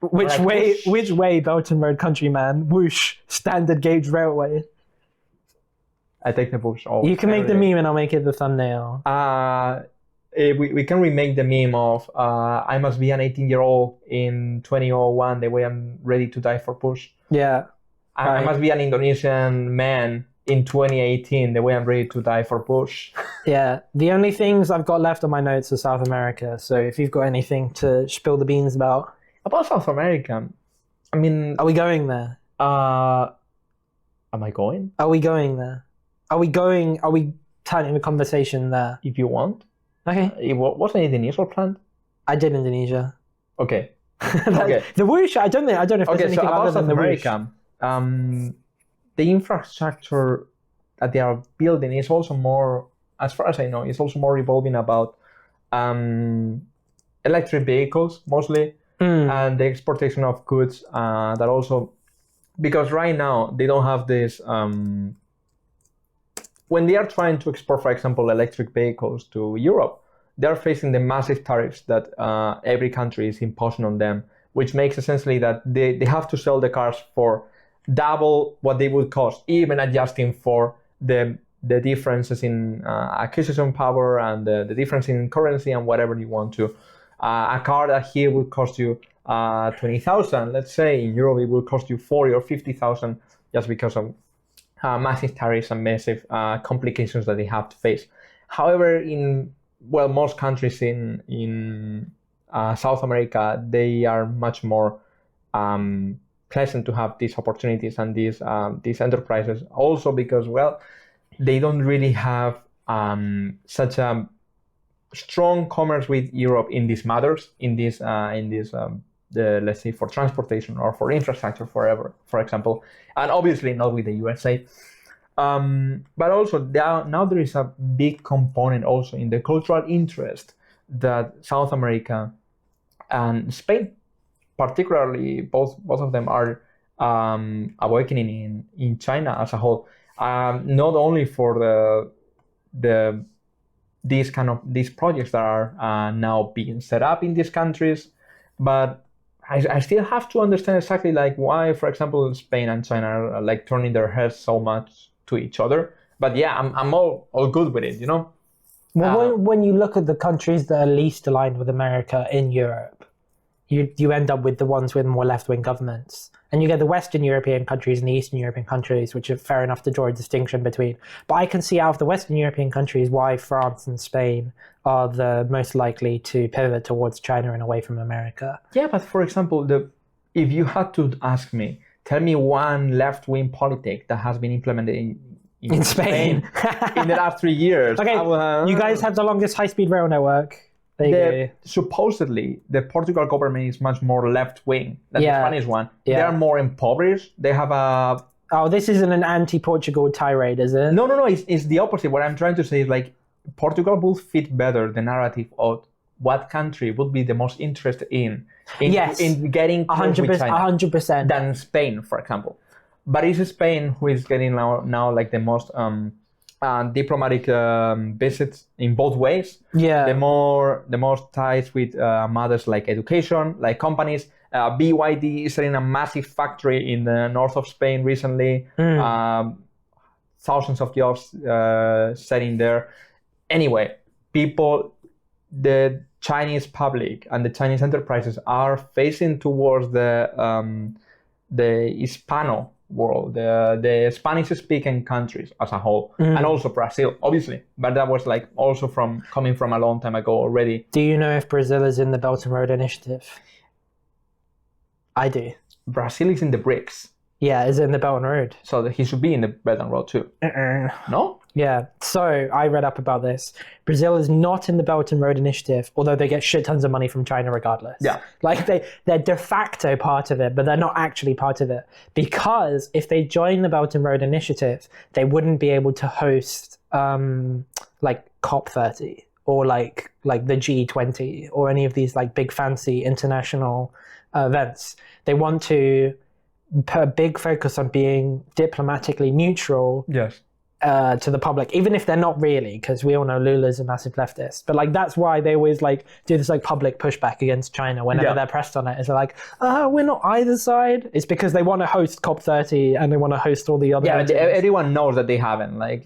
Which way, Belt and Road countryman? Whoosh, standard gauge railway. I take the bush. You can make the meme and I'll make it the thumbnail. We can remake the meme of I must be an 18-year-old in 2001 the way I'm ready to die for push. Yeah. I must be an Indonesian man in 2018 the way I'm ready to die for push. Yeah. The only things I've got left on my notes are South America. So if you've got anything to spill the beans about. About South America, I mean... Are we going there? Am I going? Are we going there? Are we turning the conversation there? If you want. Okay. Wasn't it the initial plan? I did Indonesia. Okay. Okay. The whoosh, I don't know if there's anything so about other than South the America, the infrastructure that they are building is also more, as far as I know, it's also more revolving about electric vehicles mostly, and the exportation of goods that also, because right now they don't have this, when they are trying to export, for example, electric vehicles to Europe, they're facing the massive tariffs that every country is imposing on them, which makes essentially that they have to sell the cars for double what they would cost, even adjusting for the differences in acquisition power and the difference in currency and whatever you want to. A car that here would cost you 20,000, let's say, in Europe it will cost you 40 or 50,000 just because of massive tariffs and massive complications that they have to face. However, in most countries in South America, they are much more pleasant to have these opportunities and these enterprises. Also because, they don't really have such a strong commerce with Europe in these matters, let's say for transportation or for infrastructure, for example, and obviously not with the USA. But also now there is a big component also in the cultural interest that South America and Spain, particularly both of them are awakening in China as a whole. Not only for these projects that are now being set up in these countries, but I still have to understand exactly like why, for example, Spain and China are like turning their heads so much to each other. But yeah, I'm all good with it, you know. Well, when you look at the countries that are least aligned with America in Europe, you end up with the ones with more left-wing governments. And you get the Western European countries and the Eastern European countries, which are fair enough to draw a distinction between. But I can see out of the Western European countries why France and Spain are the most likely to pivot towards China and away from America. Yeah, but for example, if you had to ask me, tell me one left-wing politic that has been implemented in Spain in the last 3 years. Okay, you guys have the longest high-speed rail network. Supposedly, the Portugal government is much more left-wing than the Spanish one. Yeah. They are more impoverished. They have a... Oh, this isn't an anti-Portugal tirade, is it? No. It's the opposite. What I'm trying to say is like Portugal will fit better the narrative of what country would be the most interested in getting close with China 100% than Spain, for example. But it's Spain who is getting now like the most diplomatic visits in both ways. Yeah. The most ties with matters like education, like companies. BYD is setting a massive factory in the north of Spain recently. Thousands of jobs setting there. Anyway, the Chinese public and the Chinese enterprises are facing towards the Hispano world, the Spanish-speaking countries as a whole, and also Brazil, obviously. But that was like also coming from a long time ago already. Do you know if Brazil is in the Belt and Road Initiative? I do. Brazil is in the BRICS. Yeah, is it in the Belt and Road? So he should be in the Belt and Road too. No? Yeah, so I read up about this. Brazil is not in the Belt and Road Initiative, although they get shit tons of money from China regardless. Yeah. Like they're de facto part of it, but they're not actually part of it. Because if they join the Belt and Road Initiative, they wouldn't be able to host like COP30 or like the G20 or any of these like big fancy international events. They want to put a big focus on being diplomatically neutral. Yes. to the public, even if they're not really, because we all know Lula's a massive leftist. But like that's why they always like do this like public pushback against China whenever they're pressed on it. Is they're like, we're not either side. It's because they want to host COP30 and they want to host all the other. Yeah, everyone knows that they haven't. Like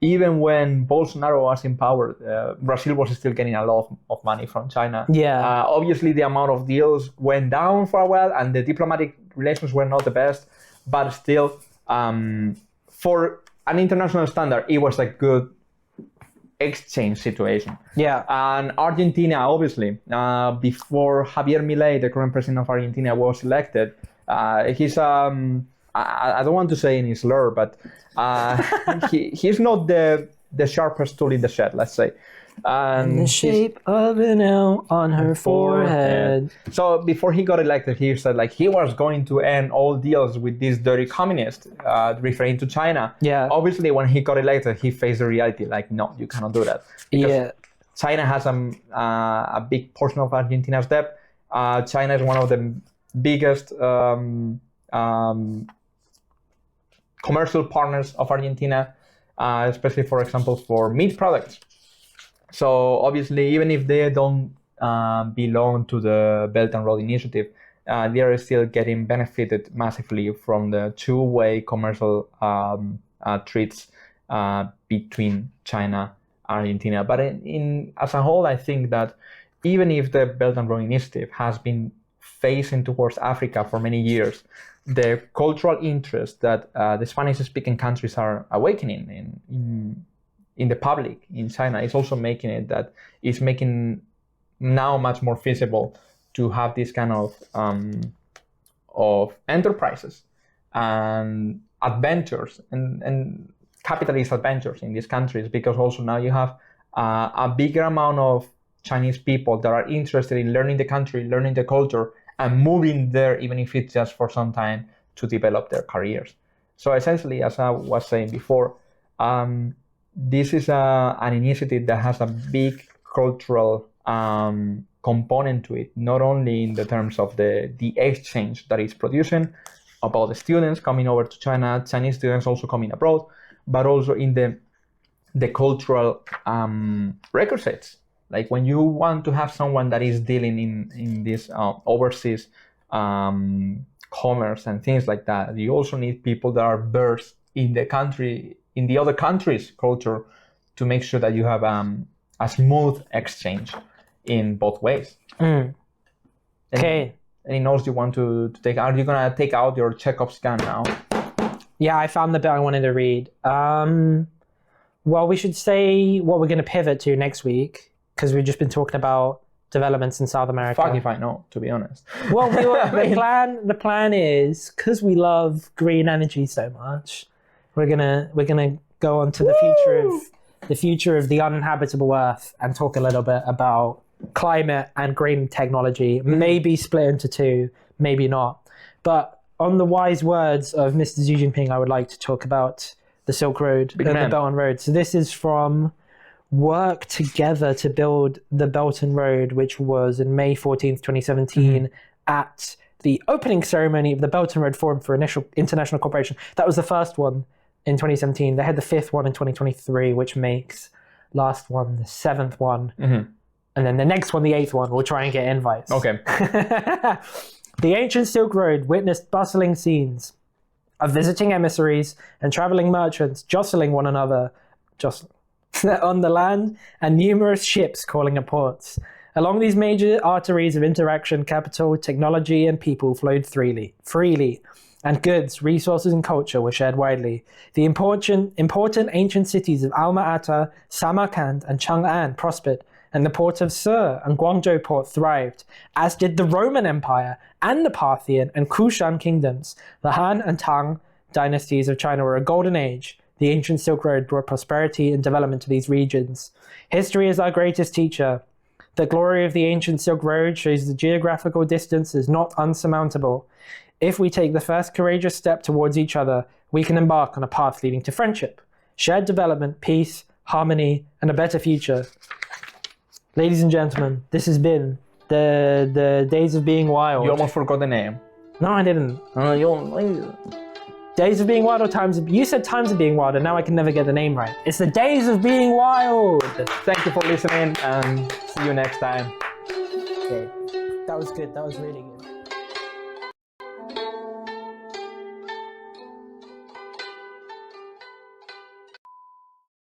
even when Bolsonaro was in power, Brazil was still getting a lot of money from China. Yeah. Obviously, the amount of deals went down for a while, and the diplomatic relations were not the best. But still, for an international standard, it was a good exchange situation. Yeah. And Argentina, obviously, before Javier Milei, the current president of Argentina, was elected, he's I don't want to say any slur, but he's not the sharpest tool in the shed, let's say. In the shape of an L on her forehead. So before he got elected, he said like he was going to end all deals with these dirty communists, referring to China. Yeah. Obviously, when he got elected, he faced the reality like, no, you cannot do that. Because China has a big portion of Argentina's debt. China is one of the biggest commercial partners of Argentina, especially, for example, for meat products. So obviously, even if they don't belong to the Belt and Road Initiative, they are still getting benefited massively from the two-way commercial treaties between China and Argentina. But as a whole, I think that even if the Belt and Road Initiative has been facing towards Africa for many years, the cultural interest that the Spanish-speaking countries are awakening in the public in China is also making it that it's making now much more feasible to have this kind of enterprises and adventures and capitalist adventures in these countries, because also now you have a bigger amount of Chinese people that are interested in learning the country, learning the culture, and moving there, even if it's just for some time, to develop their careers. So essentially, as I was saying before, this is an initiative that has a big cultural component to it, not only in the terms of the exchange that it's producing about the students coming over to China, Chinese students also coming abroad, but also in the cultural requisites. Like when you want to have someone that is dealing in this overseas commerce and things like that, you also need people that are versed in the other country's culture to make sure that you have a smooth exchange in both ways. Okay. Any notes you want to take? Are you going to take out your Chekhov scan now? Yeah, I found the bit I wanted to read. Well, we should say what we're going to pivot to next week, because we've just been talking about developments in South America. Fuck if I know, to be honest. Well, the plan is, because we love green energy so much, we're gonna go on to the future of the uninhabitable Earth and talk a little bit about climate and green technology. Maybe split into two, maybe not. But on the wise words of Mr. Xi Jinping, I would like to talk about the Silk Road and the Belt and Road. So this is from Work Together to Build the Belt and Road, which was in May 14th, 2017, at the opening ceremony of the Belt and Road Forum for International Cooperation. That was the first one in 2017. They had the fifth one in 2023, which makes last one the seventh one. And then the next one, the eighth one. We'll try and get invites. Okay. The ancient Silk Road witnessed bustling scenes of visiting emissaries and traveling merchants jostling one another on the land, and numerous ships calling at ports. Along these major arteries of interaction, capital, technology, and people flowed freely, and goods, resources, and culture were shared widely. The important ancient cities of Alma-Ata, Samarkand, and Chang'an prospered, and the port of Sur and Guangzhou port thrived, as did the Roman Empire and the Parthian and Kushan kingdoms. The Han and Tang dynasties of China were a golden age. The ancient Silk Road brought prosperity and development to these regions. History is our greatest teacher. The glory of the ancient Silk Road shows the geographical distance is not unsurmountable. If we take the first courageous step towards each other, we can embark on a path leading to friendship, shared development, peace, harmony, and a better future. Ladies and gentlemen, this has been the Days of Being Wild. You almost forgot the name. No, I didn't. Days of Being Wild or Times of... You said Times of Being Wild, and now I can never get the name right. It's the Days of Being Wild. Thank you for listening, and see you next time. Okay. That was good. That was really good.